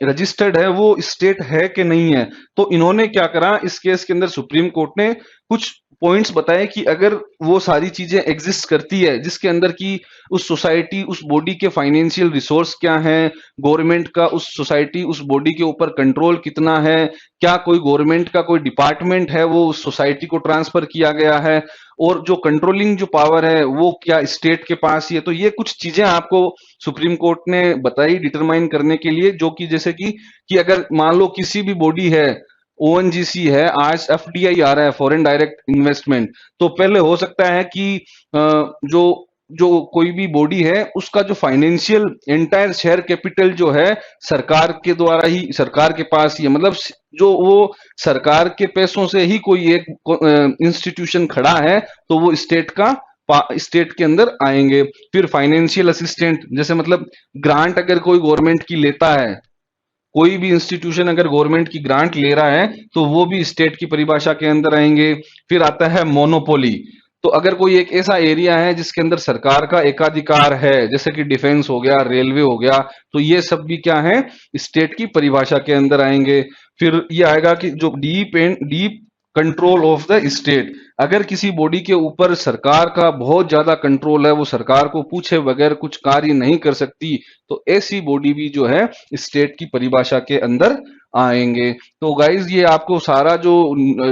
रजिस्टर्ड है वो स्टेट है कि नहीं है, तो इन्होंने क्या करा इस केस के अंदर सुप्रीम कोर्ट ने कुछ पॉइंट्स बताए कि अगर वो सारी चीजें एग्जिस्ट करती है जिसके अंदर की उस सोसाइटी उस बॉडी के फाइनेंशियल रिसोर्स क्या है, गवर्नमेंट का उस सोसाइटी उस बॉडी के ऊपर कंट्रोल कितना है, क्या कोई गवर्नमेंट का कोई डिपार्टमेंट है वो उस सोसाइटी को ट्रांसफर किया गया है, और जो कंट्रोलिंग जो पावर है वो क्या स्टेट के पास ही है। तो ये कुछ चीजें आपको सुप्रीम कोर्ट ने बताई डिटरमाइन करने के लिए, जो कि जैसे कि अगर मान लो किसी भी बॉडी है, ओएनजीसी है, आज एफडीआई आ रहा है, फॉरेन डायरेक्ट इन्वेस्टमेंट, तो पहले हो सकता है कि जो जो कोई भी बॉडी है उसका जो फाइनेंशियल एंटायर शेयर कैपिटल जो है सरकार के द्वारा ही, सरकार के पास ही है, मतलब जो वो सरकार के पैसों से ही कोई एक इंस्टीट्यूशन खड़ा है तो वो स्टेट के अंदर आएंगे। फिर फाइनेंशियल असिस्टेंट, जैसे मतलब ग्रांट अगर कोई गवर्नमेंट की लेता है, कोई भी इंस्टीट्यूशन अगर गवर्नमेंट की ग्रांट ले रहा है तो वो भी स्टेट की परिभाषा के अंदर आएंगे। फिर आता है मोनोपोली, तो अगर कोई एक ऐसा एरिया है जिसके अंदर सरकार का एकाधिकार है, जैसे कि डिफेंस हो गया, रेलवे हो गया, तो ये सब भी क्या है, स्टेट की परिभाषा के अंदर आएंगे। फिर ये आएगा कि जो deep control of the state, अगर किसी बॉडी के ऊपर सरकार का बहुत ज्यादा कंट्रोल है, वो सरकार को पूछे बगैर कुछ कार्य नहीं कर सकती, तो ऐसी बॉडी भी जो है स्टेट की परिभाषा के अंदर आएंगे। तो गाइज ये आपको सारा जो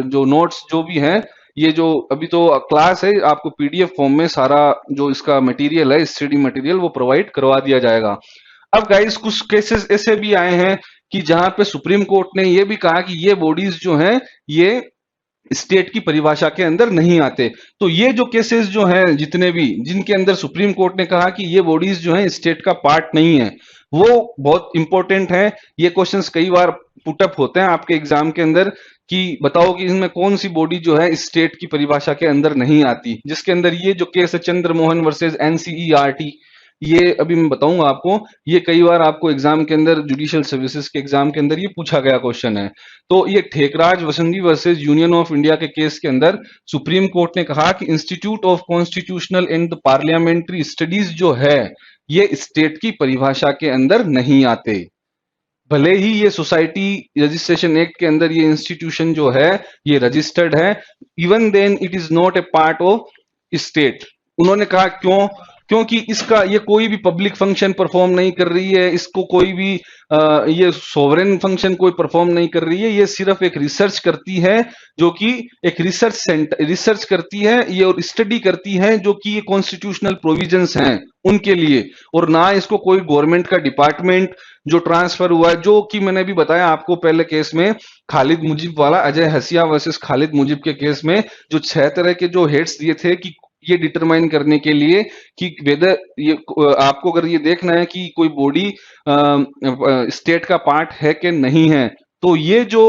जो नोट्स जो भी हैं, ये जो अभी तो क्लास है, आपको पीडीएफ फॉर्म में सारा जो इसका मटेरियल है, स्टडी मटेरियल, वो प्रोवाइड करवा दिया जाएगा। अब गाइस कुछ केसेस ऐसे भी आए हैं कि जहां पे सुप्रीम कोर्ट ने ये भी कहा कि ये बॉडीज जो हैं ये स्टेट की परिभाषा के अंदर नहीं आते। तो ये जो केसेस जो हैं जितने भी, जिनके अंदर सुप्रीम कोर्ट ने कहा कि ये बॉडीज जो हैं स्टेट का पार्ट नहीं है, वो बहुत इंपॉर्टेंट है। ये क्वेश्चंस कई बार पुटअप होते हैं आपके एग्जाम के अंदर कि बताओ कि इनमें कौन सी बॉडी जो है स्टेट की परिभाषा के अंदर नहीं आती, जिसके अंदर ये जो केस है चंद्रमोहन वर्सेस एनसीईआरटी, ये अभी मैं बताऊंगा आपको, ये कई बार आपको एग्जाम के अंदर जुडिशियल सर्विसेज के एग्जाम के अंदर ये पूछा गया क्वेश्चन है। तो ये ठेकराज वसंती वर्सेस यूनियन ऑफ इंडिया के केस के अंदर सुप्रीम कोर्ट ने कहा कि institute of constitutional and parliamentary studies जो है ये स्टेट की परिभाषा के अंदर नहीं आते। भले ही ये सोसाइटी रजिस्ट्रेशन एक्ट के अंदर ये इंस्टीट्यूशन जो है ये रजिस्टर्ड है, even then it is not a part of state. उन्होंने कहा क्यों, क्योंकि इसका ये कोई भी पब्लिक फंक्शन परफॉर्म नहीं कर रही है, इसको कोई भी ये सोवरेन फंक्शन कोई परफॉर्म नहीं कर रही है, ये सिर्फ एक रिसर्च करती है, जो कि एक रिसर्च सेंटर रिसर्च करती है ये, और स्टडी करती है जो कि ये कॉन्स्टिट्यूशनल प्रोविजंस हैं उनके लिए, और ना इसको कोई गवर्नमेंट का डिपार्टमेंट जो ट्रांसफर हुआ है, जो कि मैंने भी बताया आपको पहले केस में खालिद मुजीब वाला, अजय हसिया वर्सेस खालिद मुजीब के केस में जो 6 तरह के जो हेड्स दिए थे कि ये डिटरमाइन करने के लिए कि वेदर ये आपको अगर ये देखना है कि कोई बॉडी स्टेट का पार्ट है कि नहीं है, तो ये जो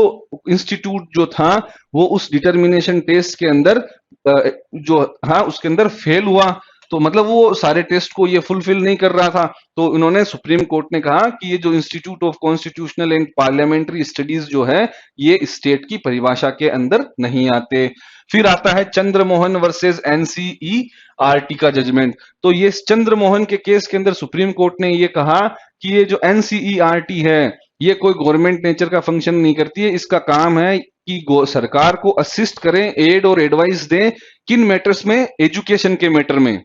इंस्टीट्यूट जो था वो उस डिटर्मिनेशन टेस्ट के अंदर जो हाँ उसके अंदर फेल हुआ, तो मतलब वो सारे टेस्ट को ये फुलफिल नहीं कर रहा था। तो इन्होंने सुप्रीम कोर्ट ने कहा कि ये जो institute of constitutional and parliamentary studies जो है ये स्टेट की परिभाषा के अंदर नहीं आते। फिर आता है चंद्रमोहन वर्सेस एनसीईआरटी का जजमेंट। तो ये चंद्रमोहन के केस के अंदर सुप्रीम कोर्ट ने ये कहा कि ये जो एनसीईआरटी है ये कोई गवर्नमेंट नेचर का फंक्शन नहीं करती है, इसका काम है कि सरकार को असिस्ट करें, एड और एडवाइस दें, किन मैटर्स में, एजुकेशन के मैटर में।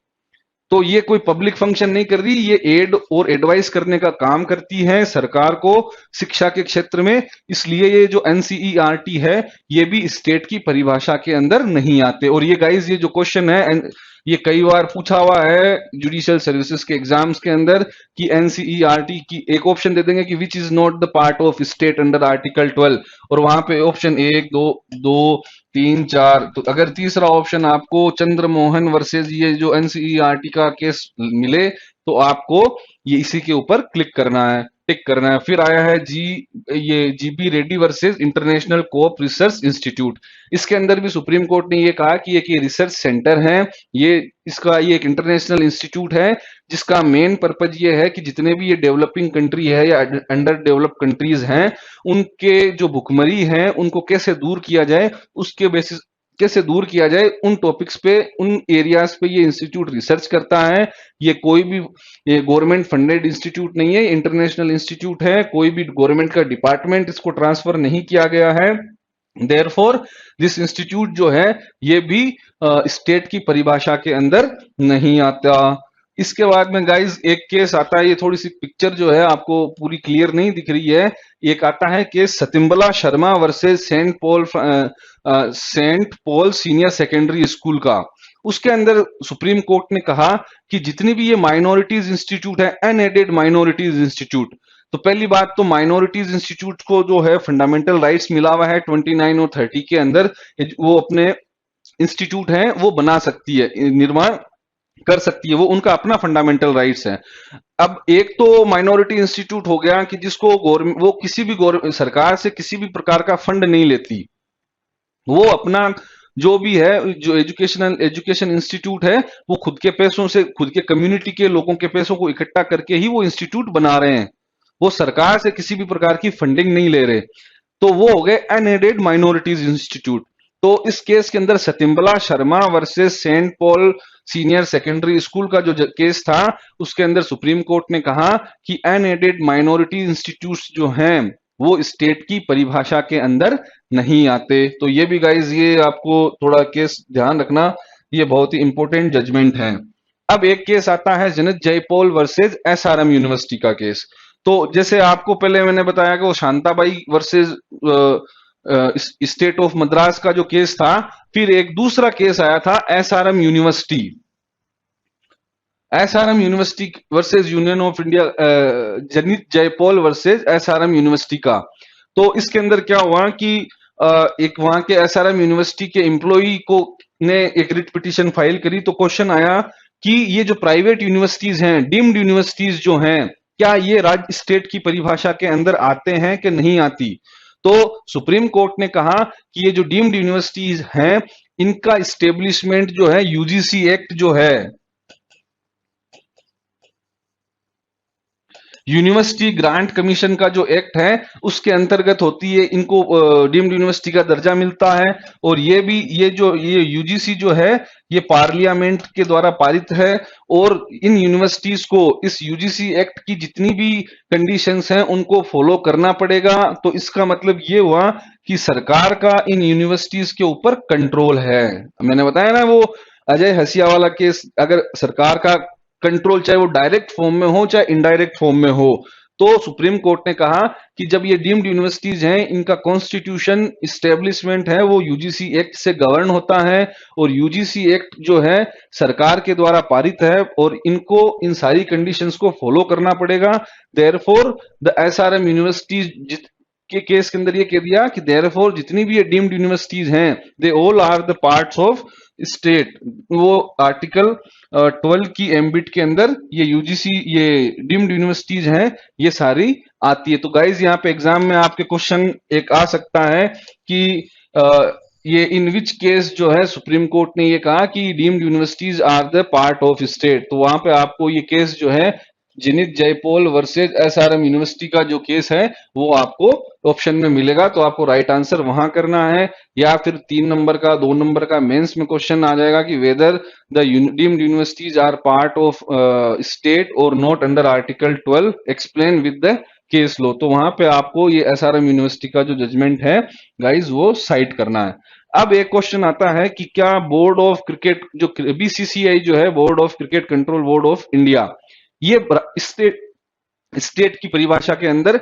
तो ये कोई पब्लिक फंक्शन नहीं कर रही, ये एड और एडवाइस करने का काम करती है सरकार को शिक्षा के क्षेत्र में, इसलिए ये जो एनसीईआरटी है ये भी स्टेट की परिभाषा के अंदर नहीं आते। और ये गाइस ये जो क्वेश्चन है ये कई बार पूछा हुआ है जुडिशियल सर्विसेज के एग्जाम्स के अंदर कि एनसीईआरटी की एक ऑप्शन दे देंगे कि which is not the part of state under article 12, और वहां पे ऑप्शन 1 2 2 3 4, तो अगर तीसरा ऑप्शन आपको चंद्रमोहन वर्सेस ये जो एनसीईआरटी का केस मिले तो आपको ये इसी के ऊपर क्लिक करना है, टिक करना है। फिर आया है ये GB Reddy versus international coop research institute. इसके अंदर भी सुप्रीम कोर्ट ने ये कहा कि एक ये रिसर्च सेंटर है, ये एक इंटरनेशनल इंस्टीट्यूट है जिसका मेन पर्पज ये है कि जितने भी ये डेवलपिंग कंट्री है या अंडर डेवलप कंट्रीज हैं उनके जो भुखमरी है उनको कैसे दूर किया जाए, उसके बेसिस कैसे दूर किया जाए, उन टॉपिक्स पे, उन एरियाज पे ये इंस्टीट्यूट रिसर्च करता है। ये कोई भी ये गवर्नमेंट फंडेड इंस्टीट्यूट नहीं है, इंटरनेशनल इंस्टीट्यूट है, कोई भी गवर्नमेंट का डिपार्टमेंट इसको ट्रांसफर नहीं किया गया है। देयरफॉर दिस इंस्टीट्यूट जो है ये भी स्टेट की परिभाषा के अंदर नहीं आता। इसके बाद में गाइज एक केस आता है, ये थोड़ी सी पिक्चर जो है आपको पूरी क्लियर नहीं दिख रही है। एक आता है case Satimbla Sharma versus Saint Paul senior secondary school का। उसके अंदर सुप्रीम कोर्ट ने कहा कि जितनी भी ये माइनॉरिटीज इंस्टीट्यूट है, अनएडेड माइनॉरिटीज इंस्टीट्यूट, तो पहली बात तो माइनॉरिटीज इंस्टीट्यूट को जो है फंडामेंटल राइट्स मिला हुआ है 29 और 30 के अंदर, वो अपने इंस्टीट्यूट है वो बना सकती है, निर्माण कर सकती है, वो उनका अपना फंडामेंटल राइट्स है। अब एक तो माइनॉरिटी इंस्टीट्यूट हो गया कि जिसको वो किसी भी सरकार से किसी भी प्रकार का फंड नहीं लेती, वो अपना जो भी है, जो एजुकेशन इंस्टीट्यूट है, वो खुद के पैसों से, खुद के कम्युनिटी के लोगों के पैसों को इकट्ठा करके ही वो इंस्टीट्यूट बना रहे हैं, वो सरकार से किसी भी प्रकार की फंडिंग नहीं ले रहे। तो वो हो गए अनएडेड माइनॉरिटीज इंस्टीट्यूट। तो इस केस के अंदर Satimbla Sharma versus Saint Paul senior secondary school का जो केस था, उसके अंदर सुप्रीम कोर्ट ने कहा कि अनएडेड माइनॉरिटी इंस्टीट्यूट्स जो हैं वो स्टेट की परिभाषा के अंदर नहीं आते। तो ये भी गाइज, ये आपको थोड़ा केस ध्यान रखना, ये बहुत ही इंपॉर्टेंट जजमेंट है। अब एक केस आता है जनित जयपॉल वर्सेस एसआरएम यूनिवर्सिटी का केस। तो जैसे आपको पहले मैंने बताया कि वो Shantabai versus state of Madras का जो केस था, फिर एक दूसरा केस आया था SRM university, SRM university versus union of India, जनित जयपॉल वर्सेस एसआरएम यूनिवर्सिटी का। तो इसके अंदर क्या हुआ कि एक वहां के एसआरएम यूनिवर्सिटी के एम्प्लॉई को ने एक रिट पिटीशन फाइल करी। तो क्वेश्चन आया कि ये जो प्राइवेट यूनिवर्सिटीज हैं, डीम्ड यूनिवर्सिटीज जो हैं, क्या ये राज्य स्टेट की परिभाषा के अंदर आते हैं कि नहीं आती। तो सुप्रीम कोर्ट ने कहा कि ये जो डीम्ड यूनिवर्सिटीज हैं, इनका स्टेब्लिशमेंट जो है यूजीसी एक्ट जो है, यूनिवर्सिटी ग्रांट कमीशन का जो एक्ट है, उसके अंतर्गत होती है, इनको डीम्ड यूनिवर्सिटी का दर्जा मिलता है। और ये भी ये यूजीसी जो है, ये पार्लियामेंट के द्वारा पारित है, और इन यूनिवर्सिटीज को इस यूजीसी एक्ट की जितनी भी कंडीशंस हैं उनको फॉलो करना पड़ेगा। तो इसका मतलब ये हुआ कि सरकार का इन यूनिवर्सिटीज के ऊपर कंट्रोल है। मैंने बताया ना वो अजय हसिया वाला केस, अगर सरकार का कंट्रोल चाहे वो डायरेक्ट फॉर्म में हो चाहे इनडायरेक्ट फॉर्म में हो, तो सुप्रीम कोर्ट ने कहा कि जब ये डीम्ड यूनिवर्सिटीज हैं, इनका कॉन्स्टिट्यूशन इस्टेब्लिशमेंट है वो यूजीसी एक्ट से गवर्न होता है, और यूजीसी एक्ट जो है सरकार के द्वारा पारित है, और इनको इन सारी कंडीशंस को फॉलो करना पड़ेगा। देयरफॉर द एसआरएम यूनिवर्सिटीज के केस के अंदर ये कह दिया कि देयरफॉर जितनी भी ये डीम्ड यूनिवर्सिटीज हैं, they all are the parts of state. वो आर्टिकल 12 की एम्बिट के अंदर ये यूजीसी, ये डीम्ड यूनिवर्सिटीज हैं, ये सारी आती है। तो गाइज यहाँ पे एग्जाम में आपके क्वेश्चन एक आ सकता है कि ये इन विच केस जो है सुप्रीम कोर्ट ने ये कहा कि deemed universities are the part of state. तो वहां पे आपको ये केस जो है Janet Jeyapaul versus SRM university का जो केस है वो आपको ऑप्शन में मिलेगा। तो आपको राइट आंसर वहां करना है, या फिर 3 नंबर का 2 नंबर का मेंस में क्वेश्चन आ जाएगा कि whether the deemed universities are part of state और not under article 12 explain with the case law. तो वहां पे आपको ये एसआरएम यूनिवर्सिटी का जो जजमेंट है गाइज वो साइट करना है। अब एक क्वेश्चन आता है कि क्या बोर्ड ऑफ क्रिकेट जो बीसीसीआई जो है, board of cricket control board of India, ये स्टेट की परिभाषा के अंदर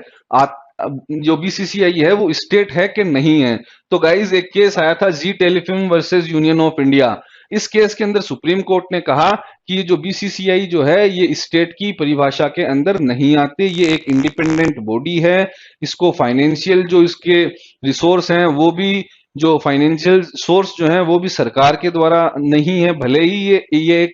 जो बीसीसीआई है वो स्टेट है कि नहीं है। तो गाइज एक केस आया था Zee telefilm versus union of India. इस केस के अंदर सुप्रीम कोर्ट ने कहा कि ये जो बीसीसीआई जो है ये स्टेट की परिभाषा के अंदर नहीं आते, ये एक इंडिपेंडेंट बॉडी है। इसको फाइनेंशियल जो इसके रिसोर्स हैं वो भी, जो फाइनेंशियल सोर्स जो है वो भी सरकार के द्वारा नहीं है, भले ही ये एक,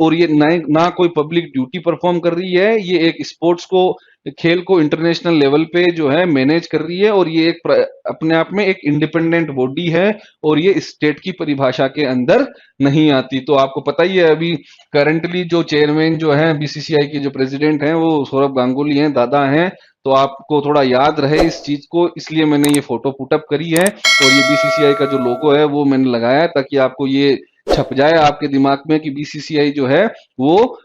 और ये ना कोई पब्लिक ड्यूटी परफॉर्म कर रही है, ये एक स्पोर्ट्स को खेल को इंटरनेशनल लेवल पे जो है मैनेज कर रही है, और ये एक अपने आप में एक इंडिपेंडेंट बॉडी है, और ये स्टेट की परिभाषा के अंदर नहीं आती। तो आपको पता ही है अभी करंटली जो चेयरमैन जो है बीसीसीआई के जो प्रेसिडेंट हैं वो सौरभ गांगुली हैं, दादा हैं। तो आपको थोड़ा याद रहे इस चीज को, इसलिए मैंने ये फोटो पुटअप करी है, और ये बीसीसीआई का जो लोगो है वो मैंने लगाया है ताकि आपको ये छप जाए आपके दिमाग में कि बीसीसीआई जो है वो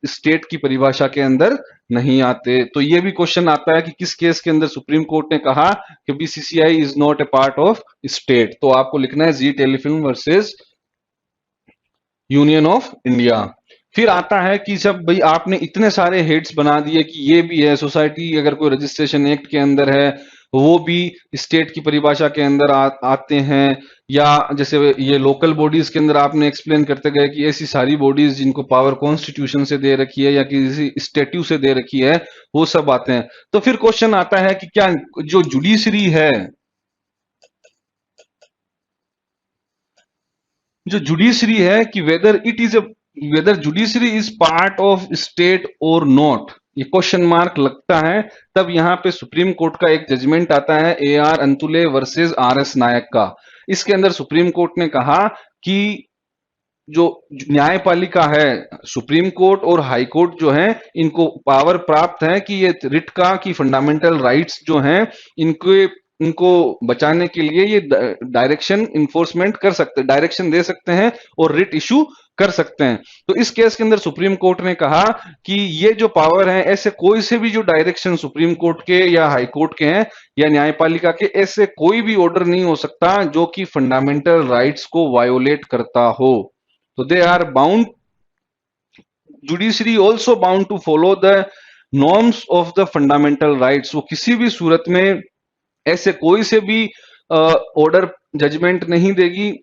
स्टेट की परिभाषा के अंदर नहीं आते। तो ये भी क्वेश्चन आता है कि किस केस के अंदर सुप्रीम कोर्ट ने कहा कि BCCI is not a part of state. तो आपको लिखना है Zee telefilm versus union of India. फिर आता है कि जब भाई आपने इतने सारे हेड्स बना दिए कि ये भी है, सोसाइटी अगर कोई रजिस्ट्रेशन एक्ट के अंदर है वो भी स्टेट की परिभाषा के अंदर आते हैं, या जैसे ये लोकल बॉडीज के अंदर आपने एक्सप्लेन करते गए कि ऐसी सारी बॉडीज जिनको पावर कॉन्स्टिट्यूशन से दे रखी है या किसी स्टेट्यू से दे रखी है वो सब आते हैं। तो फिर क्वेश्चन आता है कि क्या जो जुडिशरी है, जो जुडिशरी है कि whether judiciary is part of state और नॉट, ये क्वेश्चन मार्क लगता है। तब यहां पे सुप्रीम कोर्ट का एक जजमेंट आता है A R Antulay versus R S Nayak का। इसके अंदर सुप्रीम कोर्ट ने कहा कि जो न्यायपालिका है, सुप्रीम कोर्ट और हाई कोर्ट जो है, इनको पावर प्राप्त है कि ये रिट का की फंडामेंटल राइट्स जो हैं इनके इनको बचाने के लिए ये डायरेक्शन इन्फोर्समेंट कर सकते, डायरेक्शन दे सकते हैं और रिट इशू कर सकते हैं। तो इस केस के अंदर सुप्रीम कोर्ट ने कहा कि ये जो पावर है, ऐसे कोई से भी जो डायरेक्शन सुप्रीम कोर्ट के या हाई कोर्ट के हैं या न्यायपालिका के, ऐसे कोई भी ऑर्डर नहीं हो सकता जो कि फंडामेंटल राइट्स को वायोलेट करता हो। तो they are bound, judiciary also bound to follow the norms of the fundamental rights. वो किसी भी सूरत में ऐसे कोई से भी ऑर्डर जजमेंट नहीं देगी,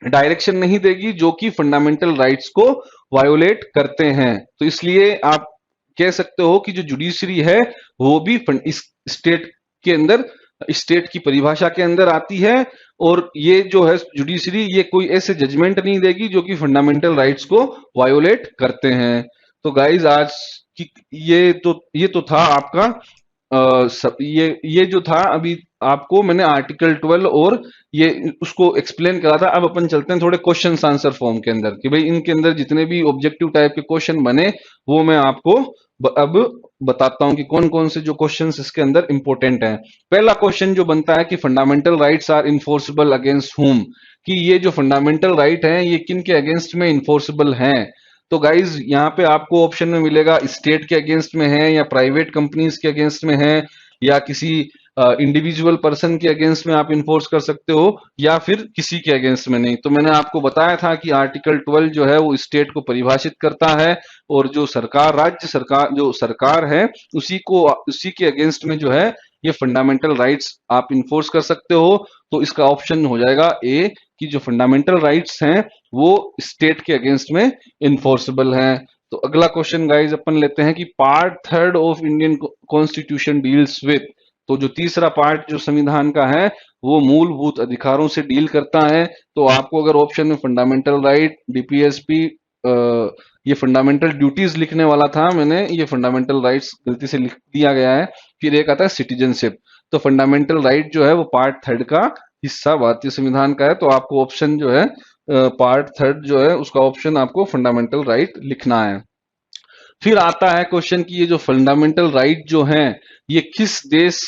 डायरेक्शन नहीं देगी जो कि फंडामेंटल राइट्स को वायोलेट करते हैं। तो इसलिए आप कह सकते हो कि जो जुडिशरी है वो भी इस स्टेट के अंदर, स्टेट की परिभाषा के अंदर आती है, और ये जो है जुडिशरी ये कोई ऐसे जजमेंट नहीं देगी जो कि फंडामेंटल राइट्स को वायोलेट करते हैं। तो गाइज आज की ये तो था आपका ये जो था अभी आपको मैंने आर्टिकल 12 और ये उसको एक्सप्लेन करा था। अब अपन चलते हैं थोड़े क्वेश्चन आंसर फॉर्म के अंदर कि भाई इनके अंदर जितने भी ऑब्जेक्टिव टाइप के क्वेश्चन बने वो मैं आपको अब बताता हूं कि कौन कौन से जो क्वेश्चंस इसके अंदर इंपॉर्टेंट हैं। पहला क्वेश्चन जो बनता है कि fundamental rights are enforceable against whom, कि ये जो फंडामेंटल राइट है ये किन के अगेंस्ट में इन्फोर्सेबल हैं। तो गाइज यहाँ पे आपको ऑप्शन में मिलेगा स्टेट के अगेंस्ट में है, या प्राइवेट कंपनीज के अगेंस्ट में है, या किसी इंडिविजुअल पर्सन के अगेंस्ट में आप इन्फोर्स कर सकते हो, या फिर किसी के अगेंस्ट में नहीं। तो मैंने आपको बताया था कि आर्टिकल 12 जो है वो स्टेट को परिभाषित करता है, और जो सरकार, राज्य सरकार जो सरकार है उसी के अगेंस्ट में जो है ये फंडामेंटल राइट्स आप इन्फोर्स कर सकते हो। तो इसका ऑप्शन हो जाएगा ए कि जो फंडामेंटल राइट्स हैं वो स्टेट के अगेंस्ट में इन्फोर्सेबल हैं। तो अगला क्वेश्चन गाइज अपन लेते हैं कि part 3 of Indian constitution deals with, तो जो तीसरा पार्ट जो संविधान का है वो मूलभूत अधिकारों से डील करता है। तो आपको अगर ऑप्शन में फंडामेंटल राइट, डीपीएसपी, ये फंडामेंटल ड्यूटीज लिखने वाला था मैंने, ये फंडामेंटल राइट्स गलती से लिख दिया गया है। फिर एक आता है सिटीजनशिप। तो फंडामेंटल राइट जो है वो पार्ट 3 का हिस्सा भारतीय संविधान का है। तो आपको ऑप्शन जो है पार्ट 3 जो है उसका ऑप्शन आपको फंडामेंटल राइट लिखना है। फिर आता है क्वेश्चन कि ये जो फंडामेंटल राइट जो हैं ये किस देश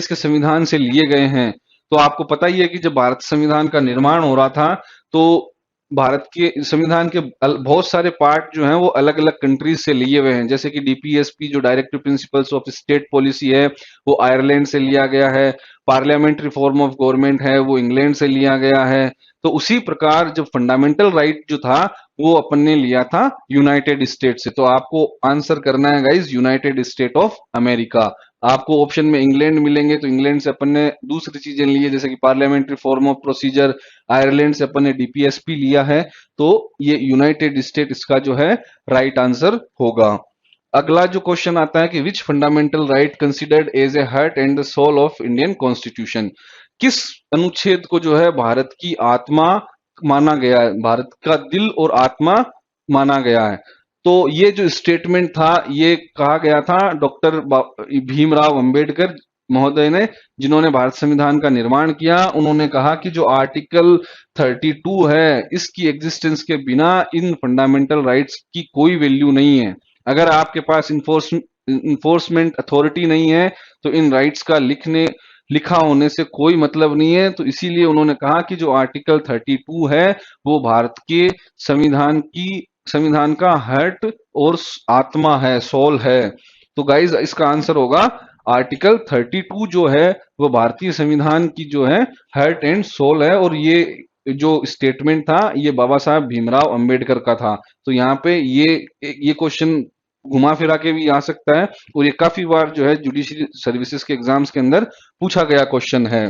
के संविधान से लिए गए हैं। तो आपको पता ही है कि जब भारत संविधान का निर्माण हो रहा था तो भारत के संविधान के बहुत सारे पार्ट जो हैं वो अलग अलग कंट्रीज से लिए हुए हैं। जैसे कि डीपीएसपी जो directive principles of state policy है वो आयरलैंड से लिया गया है, पार्लियामेंट्री फॉर्म ऑफ गवर्नमेंट है वो इंग्लैंड से लिया गया है। तो उसी प्रकार जब फंडामेंटल राइट जो था वो अपन ने लिया था यूनाइटेड स्टेट से। तो आपको आंसर करना है guys United state of America. आपको ऑप्शन में इंग्लैंड मिलेंगे तो इंग्लैंड से अपन ने दूसरी चीजें ली है जैसे कि parliamentary form of procedure, Ireland से अपन ने डीपीएसपी लिया है। तो ये यूनाइटेड स्टेट इसका जो है राइट आंसर होगा। अगला जो क्वेश्चन आता है कि which fundamental right considered as a heart and the soul of Indian constitution, किस अनुच्छेद को जो है भारत की आत्मा माना गया है, भारत का दिल और आत्मा माना गया है। तो ये जो स्टेटमेंट था ये कहा गया था डॉक्टर भीमराव अंबेडकर महोदय ने, जिन्होंने भारत संविधान का निर्माण किया। उन्होंने कहा कि जो आर्टिकल 32 है इसकी एग्जिस्टेंस के बिना इन फंडामेंटल राइट्स की कोई वैल्यू नहीं है। अगर आपके पास इन्फोर्समेंट अथॉरिटी नहीं है तो इन राइट्स का लिखा होने से कोई मतलब नहीं है। तो इसीलिए उन्होंने कहा कि जो आर्टिकल 32 है वो भारत के संविधान का हार्ट और आत्मा है, सोल है। तो गाइज इसका आंसर होगा आर्टिकल 32 जो है वो भारतीय संविधान की जो है हार्ट एंड सोल है। और ये जो स्टेटमेंट था ये बाबा साहब भीमराव अंबेडकर का था। तो यहाँ पे ये क्वेश्चन घुमा फिरा के भी आ सकता है और ये काफी बार जो है जुडिशरी सर्विसेज के एग्जाम्स के अंदर पूछा गया क्वेश्चन है।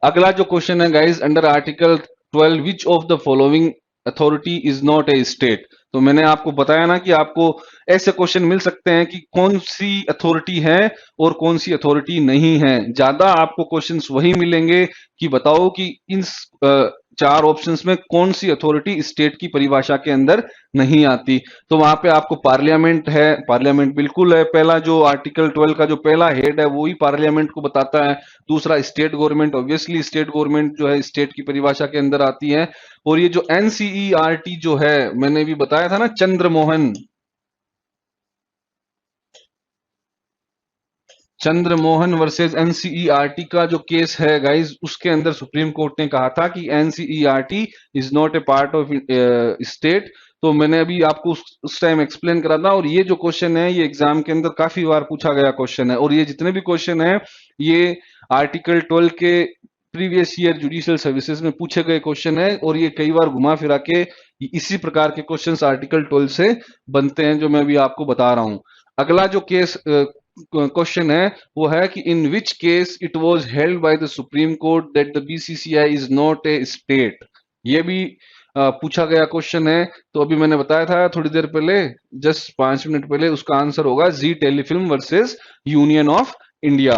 अगला जो क्वेश्चन है guys, under article 12 which of the following authority is not a state. तो मैंने आपको बताया ना कि आपको ऐसे क्वेश्चन मिल सकते हैं कि कौन सी अथॉरिटी है और कौन सी अथॉरिटी नहीं है। ज्यादा आपको क्वेश्चंस वही मिलेंगे कि बताओ कि इन चार ऑप्शंस में कौन सी अथॉरिटी स्टेट की परिभाषा के अंदर नहीं आती। तो वहां पे आपको पार्लियामेंट है, पार्लियामेंट बिल्कुल है। पहला जो आर्टिकल 12 का जो पहला हेड है वो ही पार्लियामेंट को बताता है। दूसरा state government, obviously state government जो है स्टेट की परिभाषा के अंदर आती है। और ये जो एनसीईआरटी जो है, मैंने भी बताया था ना, चंद्रमोहन वर्सेस एनसीईआरटी का जो केस है गाइस, उसके अंदर सुप्रीम कोर्ट ने कहा था कि NCERT is not a part of state. तो मैंने अभी आपको उस टाइम एक्सप्लेन करा था। और ये जो क्वेश्चन है ये एग्जाम के अंदर काफी बार पूछा गया क्वेश्चन है। और ये जितने भी क्वेश्चन है ये आर्टिकल 12 के प्रीवियस ईयर जुडिशियल सर्विसेज में पूछे गए क्वेश्चन है। और ये कई बार घुमा फिरा के इसी प्रकार के क्वेश्चंस आर्टिकल 12 से बनते हैं जो मैं अभी आपको बता रहा हूं। अगला जो केस क्वेश्चन है वो है कि in which case it was held by the Supreme Court that the BCCI is not a state. ये भी पूछा गया क्वेश्चन है। तो अभी मैंने बताया था थोड़ी देर पहले, जस्ट 5 मिनट पहले, उसका आंसर होगा Zee telefilm versus union of India.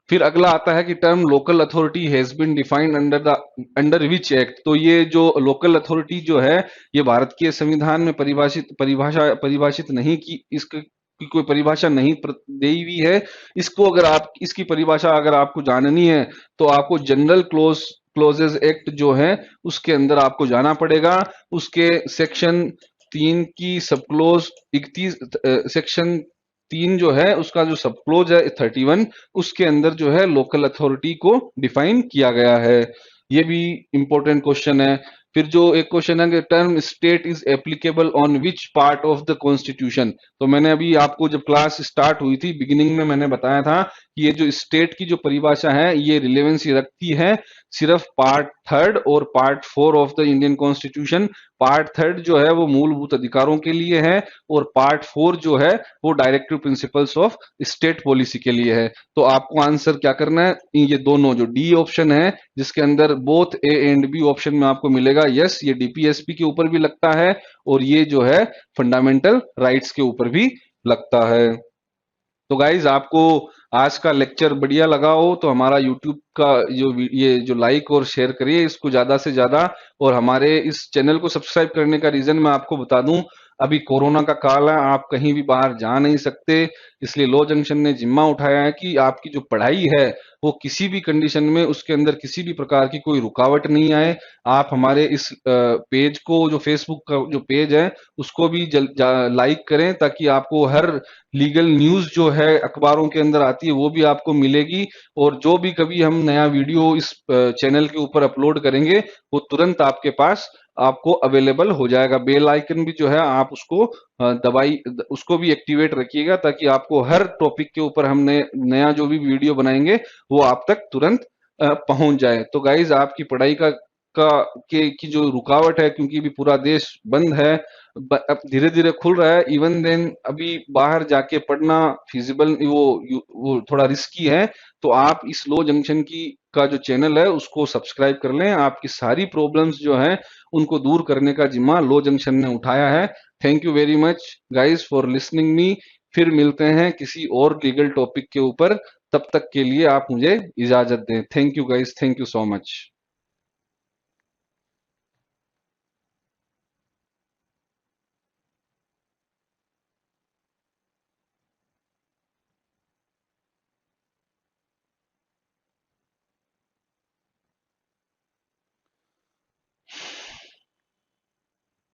फिर अगला आता है कि term local authority has been defined under which act. तो ये जो लोकल अथॉरिटी जो है ये भारत के संविधान में परिभाषित नहीं की, इसकी कोई परिभाषा नहीं दी हुई है। इसको अगर आप इसकी परिभाषा अगर आपको जाननी है तो आपको जनरल क्लोजेज एक्ट जो है उसके अंदर आपको जाना पड़ेगा। उसके सेक्शन 3 की सब क्लोज 31, सेक्शन 3 जो है उसका जो सब क्लोज है 31, उसके अंदर जो है लोकल अथॉरिटी को डिफाइन किया गया है। ये भी इंपॉर्टेंट क्वेश्चन है। फिर जो एक क्वेश्चन है कि term state is applicable on which part of the constitution. तो मैंने अभी आपको जब क्लास स्टार्ट हुई थी बिगिनिंग में मैंने बताया था कि ये जो स्टेट की जो परिभाषा है ये रिलेवेंसी रखती है सिर्फ पार्ट 3 और part 4 of the Indian constitution. Part 3 जो है वो मूलभूत अधिकारों के लिए है और पार्ट 4 जो है वो directive principles of state policy के लिए है। तो आपको आंसर क्या करना है, ये दोनों जो डी ऑप्शन है जिसके अंदर both A and B option में आपको मिलेगा यस, ये डीपीएसपी के ऊपर भी लगता है और ये जो है फंडामेंटल राइट्स के ऊपर भी लगता है। तो गाइज आपको आज का लेक्चर बढ़िया लगा हो तो हमारा यूट्यूब का ये जो लाइक और शेयर करिए इसको ज्यादा से ज्यादा। और हमारे इस चैनल को सब्सक्राइब करने का रीजन मैं आपको बता दूं, अभी कोरोना का काल है, आप कहीं भी बाहर जा नहीं सकते। इसलिए लॉ जंक्शन ने जिम्मा उठाया है कि आपकी जो पढ़ाई है वो किसी भी कंडीशन में उसके अंदर किसी भी प्रकार की कोई रुकावट नहीं आए। आप हमारे इस पेज को, जो फेसबुक का जो पेज है उसको भी लाइक करें ताकि आपको हर लीगल न्यूज जो है अखबारों के अंदर आती है वो भी आपको मिलेगी। और जो भी कभी हम नया वीडियो इस चैनल के ऊपर अपलोड करेंगे वो तुरंत आपके पास आपको अवेलेबल हो जाएगा। बेल आइकन भी जो है आप उसको उसको भी एक्टिवेट रखिएगा ताकि आपको हर टॉपिक के ऊपर हम नया जो भी वीडियो बनाएंगे वो आप तक तुरंत पहुंच जाए। तो गाइज आपकी पढ़ाई की जो रुकावट है, क्योंकि अभी पूरा देश बंद है, अब धीरे धीरे खुल रहा है, इवन देन अभी बाहर जाके पढ़ना फिजिबल वो थोड़ा रिस्की है। तो आप इस लो जंक्शन का जो चैनल है उसको सब्सक्राइब कर लें। आपकी सारी प्रॉब्लम्स जो है उनको दूर करने का जिम्मा लो जंक्शन ने उठाया है। Thank you very much guys for listening me. फिर मिलते हैं किसी और लीगल टॉपिक के ऊपर, तब तक के लिए आप मुझे इजाजत दें। Thank you guys, thank you so much.